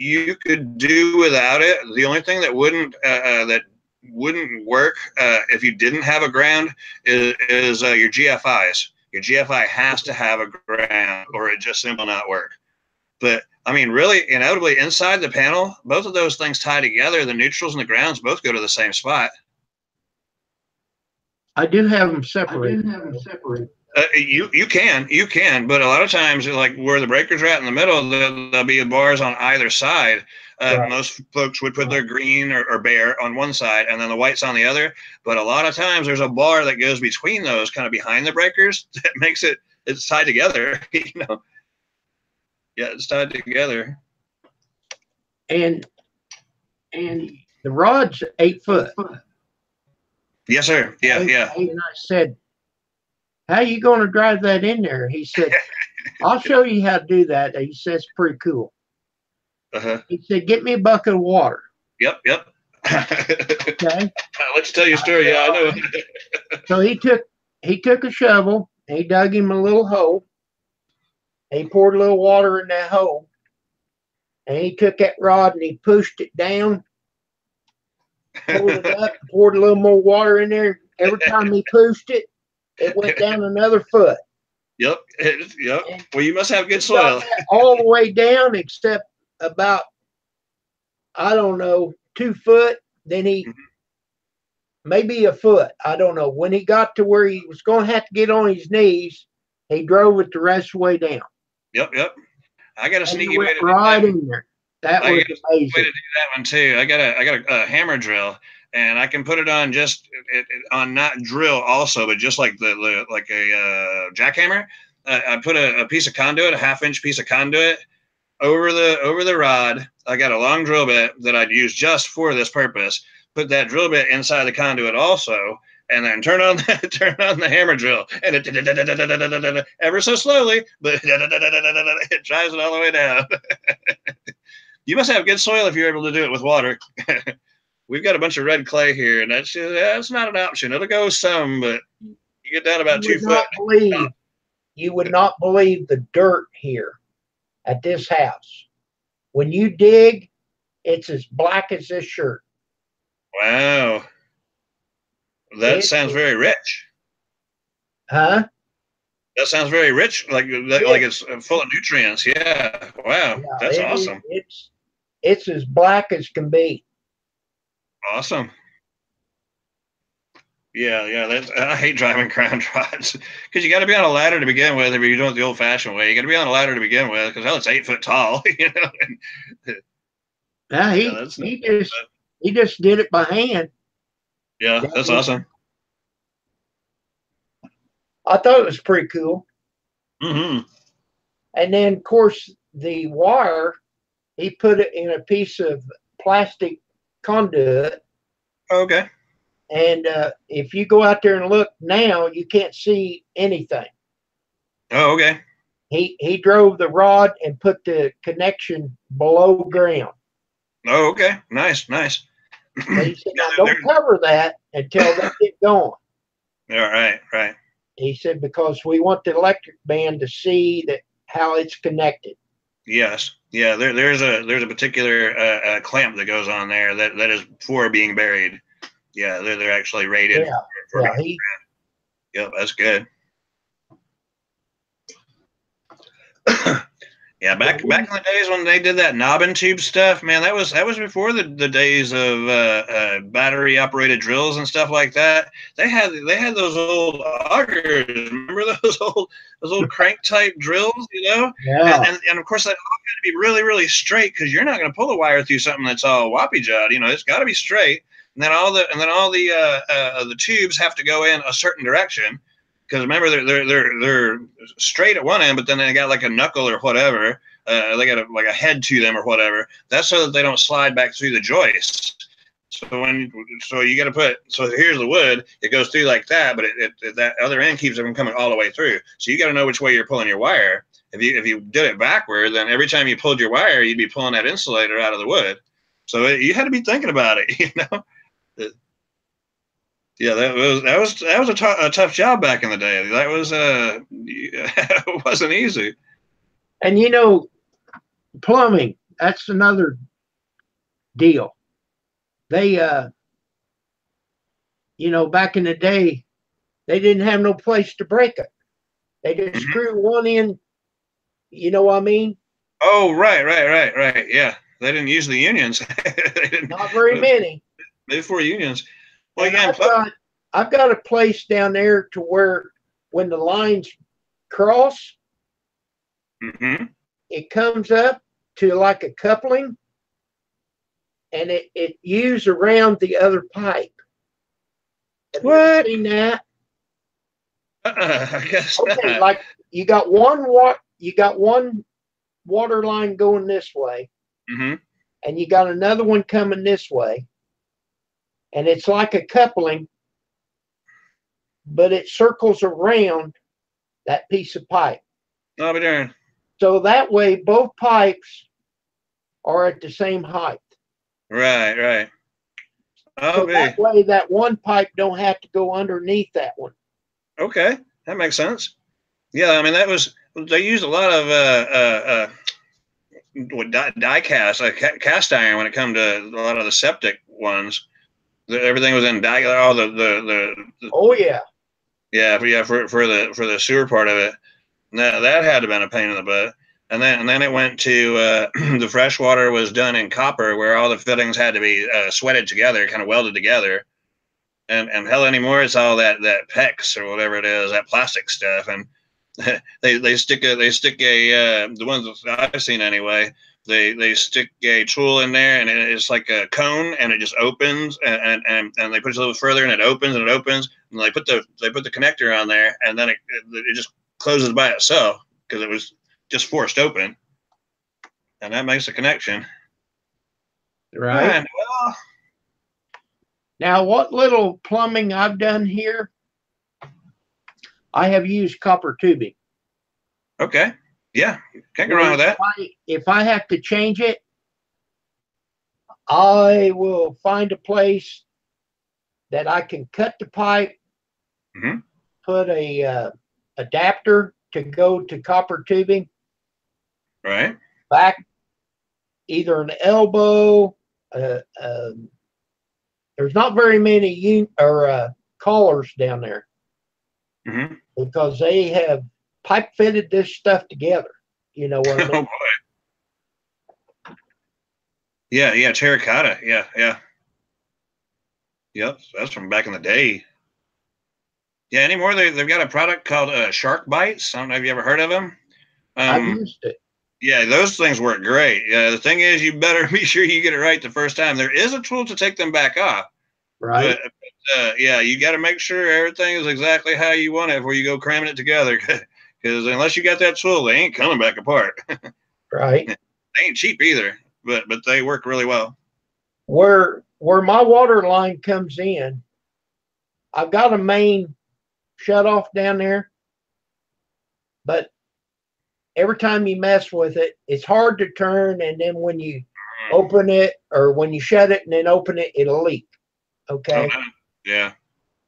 You could do without it. The only thing that wouldn't work if you didn't have a ground is your GFIs. Your GFI has to have a ground, or it just simply not work. But I mean, really, inevitably, inside the panel, both of those things tie together. The neutrals and the grounds both go to the same spot. I do have them separated. You can, but a lot of times, like where the breakers are at in the middle, there'll be bars on either side. Right. Most folks would put their green or bare on one side and then the whites on the other. But a lot of times there's a bar that goes between those, kind of behind the breakers, that makes it's tied together. Yeah, it's tied together. And the rod's 8 foot. Yes, sir. Yeah. And I said, how are you going to drive that in there? He said, I'll show you how to do that. He says, pretty cool. Uh-huh. He said, get me a bucket of water. Yep. Okay. Let's tell you a story. Yeah, I know. So he took a shovel, and he dug him a little hole. And he poured a little water in that hole. And he took that rod and he pushed it down, pulled it up, poured a little more water in there. Every time he pushed it, it went down another foot. Yep. Well, you must have good soil. All the way down except about, I don't know, 2 foot. Then he, maybe a foot. I don't know. When he got to where he was going to have to get on his knees, he drove it the rest of the way down. Yep. I got a sneaky way to right in there. That was amazing. Way to do that one too. I got a hammer drill, and I can put it on on not drill also, but just like like a jackhammer. I put a piece of conduit, a 1/2-inch piece of conduit, over the rod. I got a long drill bit that I'd use just for this purpose. Put that drill bit inside the conduit also, and then turn on the hammer drill, and it ever so slowly, but it drives it all the way down. You must have good soil if you're able to do it with water. We've got a bunch of red clay here, and that's not an option. It'll go some, but you get down about 2 foot. You would not believe the dirt here at this house. When you dig, it's as black as this shirt. Wow. That sounds very rich. Huh? That sounds very rich, like it's full of nutrients. Yeah. Wow. Yeah, that's awesome. It's as black as can be. Awesome. Yeah. I hate driving ground rods because you got to be on a ladder to begin with. If you're doing it the old-fashioned way, you got to be on a ladder to begin with because it's 8 foot tall. He just did it by hand. Yeah, that's awesome. I thought it was pretty cool. Mm-hmm. And then, of course, the wire, he put it in a piece of plastic conduit. Okay. And if you go out there and look now, you can't see anything. Oh, okay. He drove the rod and put the connection below ground. Oh, okay. Nice. So he said, now don't cover that until they get going. Yeah, right. He said, because we want the electric band to see how it's connected. Yes. Yeah, there's a particular clamp that goes on there that is for being buried. Yeah, they're actually rated. Yeah. Yep, that's good. Yeah, back in the days when they did that knob and tube stuff, man, that was before the days of battery operated drills and stuff like that. They had those old augers. Remember those old crank type drills, Yeah. And of course that all got to be really, really straight because you're not going to pull a wire through something that's all wappy jawed. It's got to be straight. And then all the tubes have to go in a certain direction. Because remember, they're straight at one end, but then they got like a knuckle or whatever. They got like a head to them or whatever. That's so that they don't slide back through the joists. So you got to put. So here's the wood. It goes through like that, but that other end keeps it from coming all the way through. So you got to know which way you're pulling your wire. If you did it backward, then every time you pulled your wire, you'd be pulling that insulator out of the wood. So you had to be thinking about it, Yeah, that was a tough job back in the day. That was it wasn't easy. And plumbing, that's another deal. They back in the day, they didn't have no place to break it. They just screw one in, you know what I mean? Oh, right. Yeah. They didn't use the unions. Not very many. Before unions. Well, I've got a place down there to where when the lines cross, it comes up to like a coupling, and it used around the other pipe. Have you ever seen that? I guess okay, not. like you got one water line going this way, and you got another one coming this way, and it's like a coupling, but it circles around that piece of pipe. I'll be darned. So that way, both pipes are at the same height. Right. So that way, that one pipe don't have to go underneath that one. Okay, that makes sense. Yeah, I mean they used a lot of die cast, cast iron when it come to a lot of the septic ones. Everything was in die. All the oh yeah. Yeah, for the sewer part of it. That had to have been a pain in the butt. And then it went to the fresh water was done in copper, where all the fittings had to be sweated together, kind of welded together. And hell anymore, it's all that PEX or whatever it is, that plastic stuff. And they stick a the ones that I've seen anyway. They stick a tool in there, and it's like a cone, and it just opens, and they push it a little further, and it opens, and they put the connector on there, and then it just closes by itself because it was just forced open, and that makes a connection. Right. Well, Now, what little plumbing I've done here, I have used copper tubing. Okay. Yeah. Can't go wrong with that. If I have to change it, I will find a place that I can cut the pipe, put a adapter to go to copper tubing, Right. back either an elbow. There's not very many callers down there because they have pipe fitted this stuff together. You know what I mean? Oh boy. Yeah, yeah, terracotta. Yeah, yeah. Yep, that's from back in the day. Yeah, anymore they've got a product called Shark Bites. I don't know if you ever heard of them. I've used it. Yeah, those things work great. Yeah, the thing is, you better be sure you get it right the first time. There is a tool to take them back off. Right. But yeah, you got to make sure everything is exactly how you want it before you go cramming it together. Because unless you got that tool, they ain't coming back apart. Right. They ain't cheap either, but they work really well. Where my water line comes in, I've got a main shut off down there, but every time you mess with it, it's hard to turn, and then when you open it or when you shut it and then open it, it'll leak. Okay. Oh, yeah.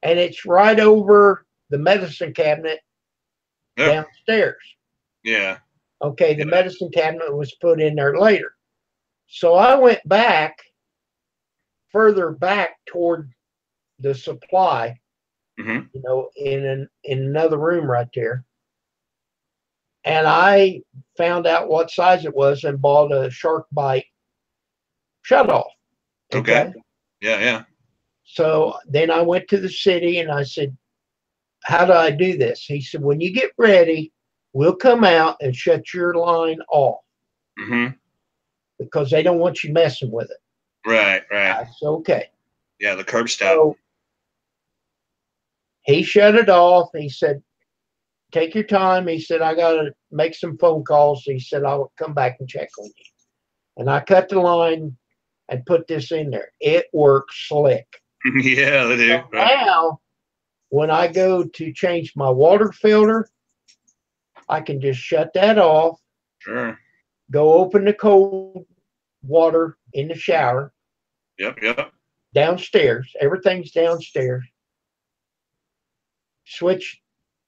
And it's right over the medicine cabinet downstairs. Yeah. Okay, the medicine cabinet was put in there later. So I went back, further back toward the supply, you know, in another room right there. And I found out what size it was and bought a Shark Bite shut off. Okay. Yeah, yeah. So then I went to the city and I said, how do I do this? He said, when you get ready, we'll come out and shut your line off because they don't want you messing with it. Right, right. I said, okay. Yeah, the curb stop. So he shut it off. He said, take your time. He said, I got to make some phone calls. He said, I'll come back and check on you. And I cut the line and put this in there. It works slick. Yeah, they do. So now, when I go to change my water filter, I can just shut that off. Sure. Go open the cold water in the shower. Yep, yep. Downstairs. Everything's downstairs. Switch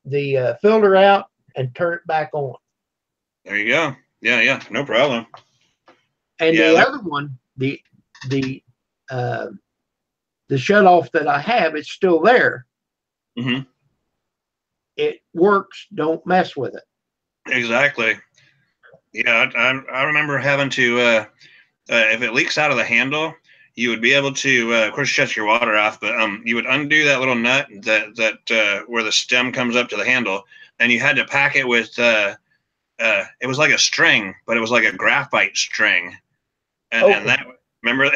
the filter out and turn it back on. There you go. Yeah, yeah. No problem. And the other one, the shut off that I have, it's still there. It works. Don't mess with it. Exactly. Yeah, I remember having to if it leaks out of the handle, you would be able to of course shut your water off, but you would undo that little nut that where the stem comes up to the handle, and you had to pack it with it was like a string, but it was like a graphite string. And that remember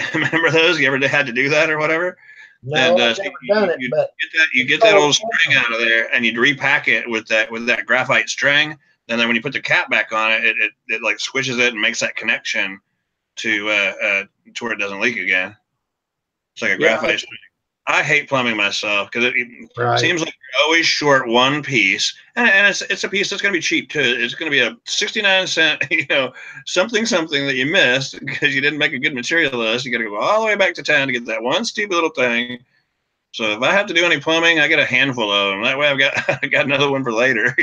those? You ever had to do that or whatever? No, I've never done it. But you get that old string out of there, and you'd repack it with that graphite string. And then when you put the cap back on it, it like squishes it and makes that connection to where it doesn't leak again. It's like a graphite string. I hate plumbing myself because it seems like you're always short one piece, and it's a piece that's going to be cheap too. It's going to be a 69-cent, something that you missed because you didn't make a good material list. You got to go all the way back to town to get that one stupid little thing. So if I have to do any plumbing, I get a handful of them. That way I got another one for later.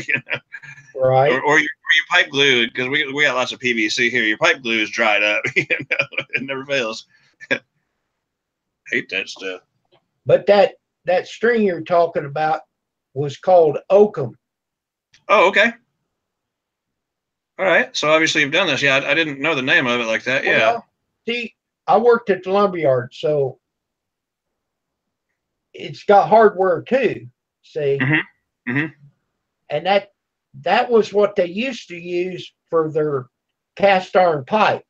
Right. Or your pipe glue, because we got lots of PVC here. Your pipe glue is dried up. It never fails. Hate that stuff. But that string you're talking about was called oakum. Oh, okay. All right. So obviously you've done this. Yeah, I didn't know the name of it like that. Yeah. Well, see, I worked at the lumberyard, so it's got hardware too. See, and that was what they used to use for their cast iron pipe.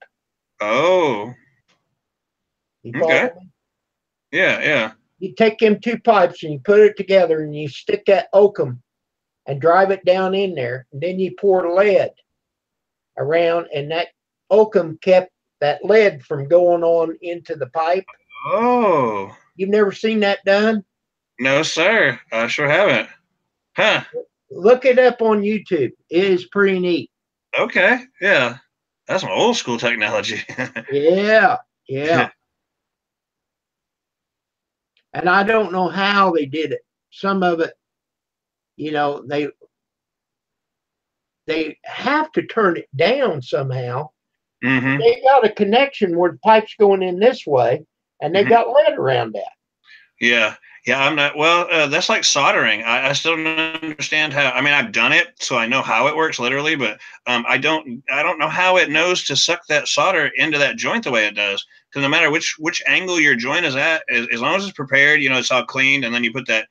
Oh. You follow me? Yeah, yeah. You take them two pipes and you put it together and you stick that oakum and drive it down in there. And then you pour lead around, and that oakum kept that lead from going on into the pipe. Oh. You've never seen that done? No, sir. I sure haven't. Huh. Look it up on YouTube. It is pretty neat. Okay. Yeah. That's some old school technology. Yeah, yeah. And I don't know how they did it. Some of it, you know, they have to turn it down somehow. Mm-hmm. They got a connection where the pipe's going in this way, and they got lead around that. Yeah. Yeah, I'm not. Well, that's like soldering. I still don't understand how. I mean, I've done it, so I know how it works literally, but I don't know how it knows to suck that solder into that joint the way it does. Because no matter which angle your joint is at, as long as it's prepared, you know, it's all cleaned, and then you put that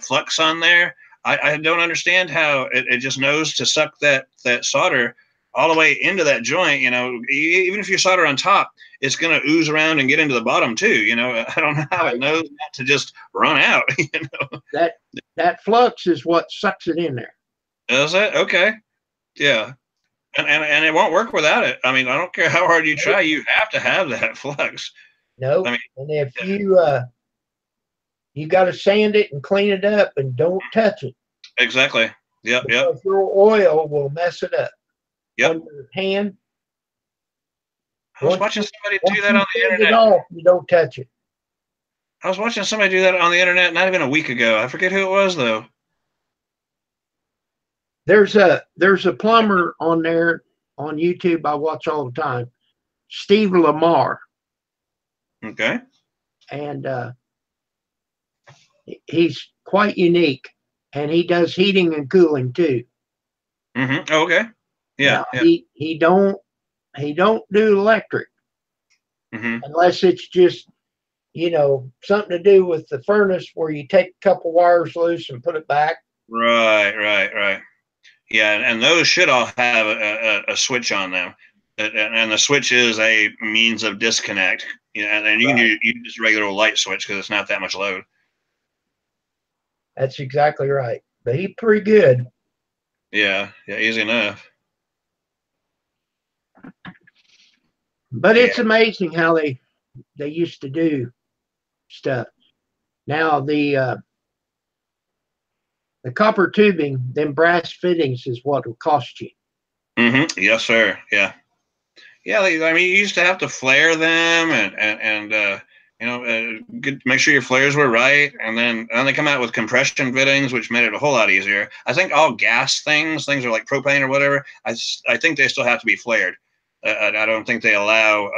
flux on there. I don't understand how it just knows to suck that solder all the way into that joint. You know, even if you solder on top, it's going to ooze around and get into the bottom too. You know, I don't know how it knows not to just run out. You know, that flux is what sucks it in there. is it okay? Yeah, and it won't work without it. I mean, I don't care how hard you try, you have to have that flux. No, I mean, and if you got to sand it and clean it up and don't touch it. Exactly. Yep. Yep. Because your oil will mess it up. Yep. On your hand. I was watching somebody do that on the Sand internet. it off, you don't touch it. I was watching somebody do that on the internet not even a week ago. I forget who it was though. There's a plumber on there on YouTube I watch all the time, Steve Lamar, Okay. and he's quite unique, and he does heating and cooling too. Mm-hmm. Oh, okay. Yeah. Now, Yeah. he don't do electric unless it's just, you know, something to do with the furnace where you take a couple wires loose and put it back. Right. Yeah, and those should all have a switch on them, and the switch is a means of disconnect. You know, and you can use a regular light switch because it's not that much load. That's exactly right. But he's pretty good. Yeah, easy enough. But it's amazing how they used to do stuff. Now the copper tubing, them brass fittings, is what will cost you. Mm-hmm. Yes, sir. Yeah. I mean, you used to have to flare them and you know, make sure your flares were right, and then they come out with compression fittings, which made it a whole lot easier. I think all gas things are like propane or whatever. I think they still have to be flared. I don't think they allow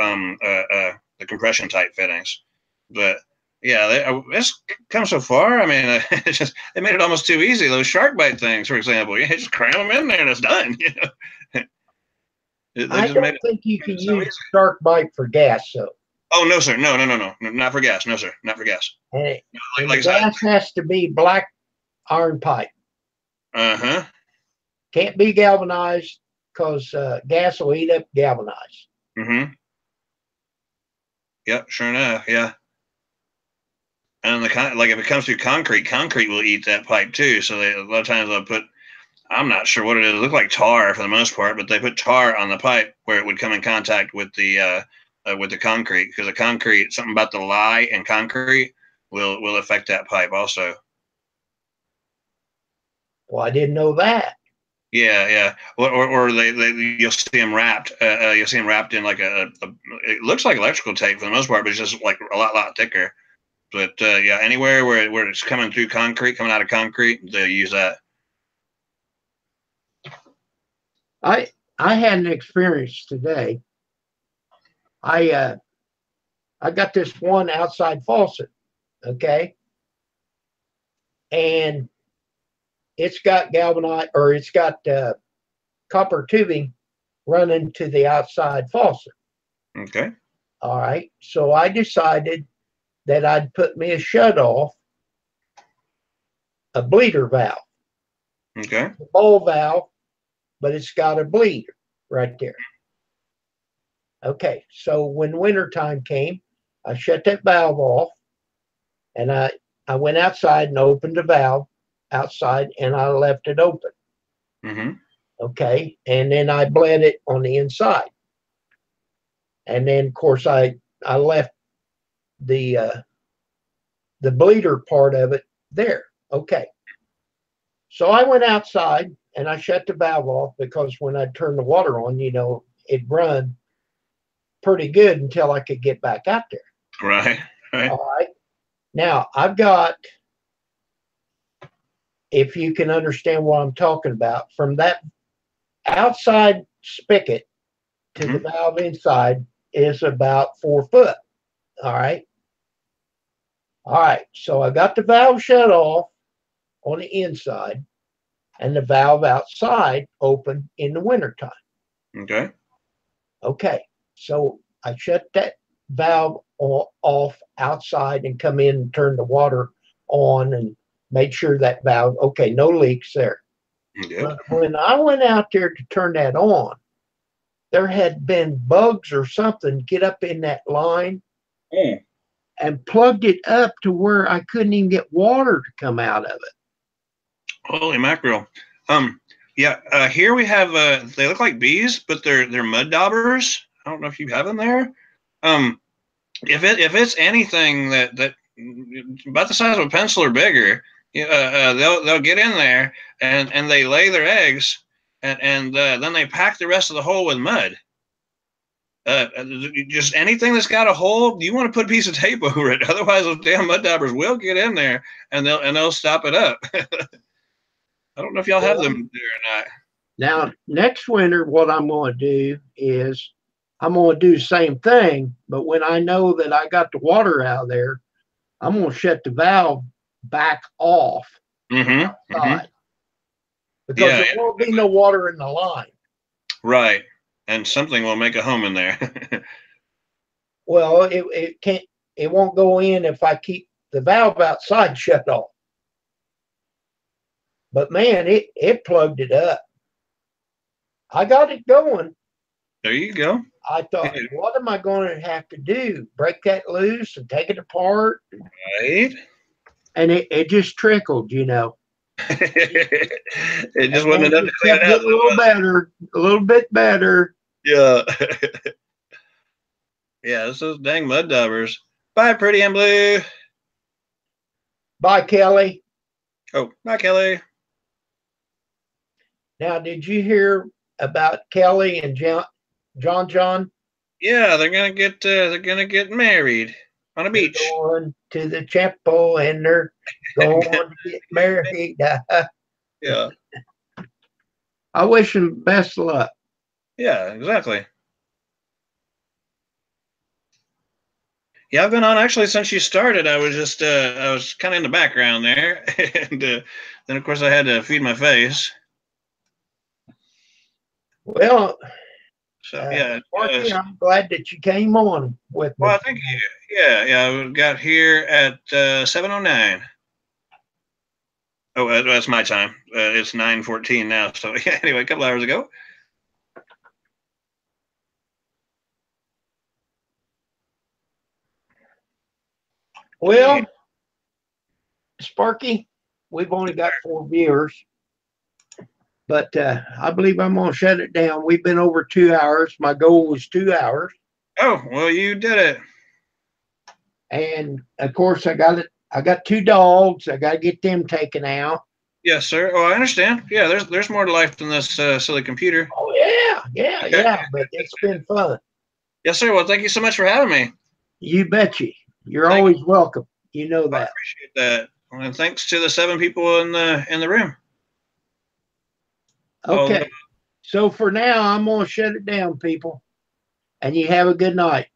the compression type fittings, but yeah, it's come so far. I mean, it's just they made it almost too easy. Those shark bite things, for example, you just cram them in there and it's done. You know. I don't think you can use shark bite for gas, though. Oh no, sir! No, not for gas. No, sir, not for gas. And the gas has to be black iron pipe. Can't be galvanized because gas will eat up galvanized. Yep, sure enough, yeah. And like if it comes to concrete will eat that pipe too. So a lot of times they'll put, I'm not sure what it is. It looks like tar for the most part, but they put tar on the pipe where it would come in contact with the concrete, because the concrete, something about the lye in concrete will affect that pipe also. Well, I didn't know that. Yeah. Or you'll see them wrapped. You'll see them wrapped in like it looks like electrical tape for the most part, but it's just like a lot thicker. But yeah, anywhere where it's coming out of concrete, they use that. I had an experience today. I got this one outside faucet, okay, and it's got galvanized, or it's got copper tubing running to the outside faucet. Okay. All right. So I decided that I'd put me a shutoff, a bleeder valve. Okay. A bowl valve, but it's got a bleeder right there. Okay. So when wintertime came, I shut that valve off, and I went outside and opened the valve outside, and I left it open. Okay. And then I bled it on the inside. And then, of course, I left the the bleeder part of it there. Okay. So I went outside and I shut the valve off because when I turned the water on, it'd run pretty good until I could get back out there. Right. All right. Now I've got, if you can understand what I'm talking about, from that outside spigot to the valve inside is about 4 foot. All right. All right. So I got the valve shut off on the inside and the valve outside open in the wintertime. Okay. Okay. So I shut that valve off outside and come in and turn the water on and made sure that valve, okay, no leaks there. Okay. But when I went out there to turn that on, there had been bugs or something get up in that line and plugged it up to where I couldn't even get water to come out of it. Holy mackerel. Yeah, here we have they look like bees, but they're mud daubers. I don't know if you have them there. If it's anything that about the size of a pencil or bigger, they'll get in there and they lay their eggs and then they pack the rest of the hole with mud. Just anything that's got a hole, you want to put a piece of tape over it. Otherwise, those damn mud daubers will get in there and they'll stop it up. I don't know if y'all have them there or not. Now, next winter, what I'm going to do is I'm going to do the same thing, but when I know that I got the water out of there, I'm going to shut the valve back off outside because there won't be no water in the line. Right. And something will make a home in there. Well, it won't go in if I keep the valve outside shut off. But man, it plugged it up. I got it going. There you go. I thought, what am I going to have to do? Break that loose and take it apart? Right. And it just trickled, It just wasn't enough to clean it out. A little better, a little bit better. Yeah. Yeah, it's those dang mud daubers. Bye, Pretty and Blue. Bye, Kelly. Oh, bye, Kelly. Now, did you hear about Kelly and John? Yeah, they're gonna get married on a beach. They're going to the chapel and they're going to get married. Yeah. I wish them best of luck. Yeah, exactly. Yeah, I've been on actually since you started. I was just I was kind of in the background there, and then of course I had to feed my face. Well, so yeah, Marky, I'm glad that you came on with me. Well, thank you. Yeah, we got here at 7:09. Oh, that's my time. It's 9:14 now. So yeah, anyway, a couple hours ago. Well, Sparky, we've only got 4 viewers, but I believe I'm going to shut it down. We've been over 2 hours. My goal was 2 hours. Oh, well, you did it. And of course, I got 2 dogs. I got to get them taken out. Yes, sir. Oh, I understand. Yeah, there's more to life than this silly computer. Oh yeah. But it's been fun. Yes, sir. Well, thank you so much for having me. You betcha. You're always welcome. You know that. I appreciate that. And thanks to the 7 people in the room. Okay. So for now, I'm going to shut it down, people. And you have a good night.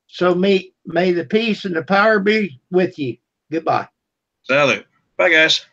So may the peace and the power be with you. Goodbye. Salute. Bye, guys.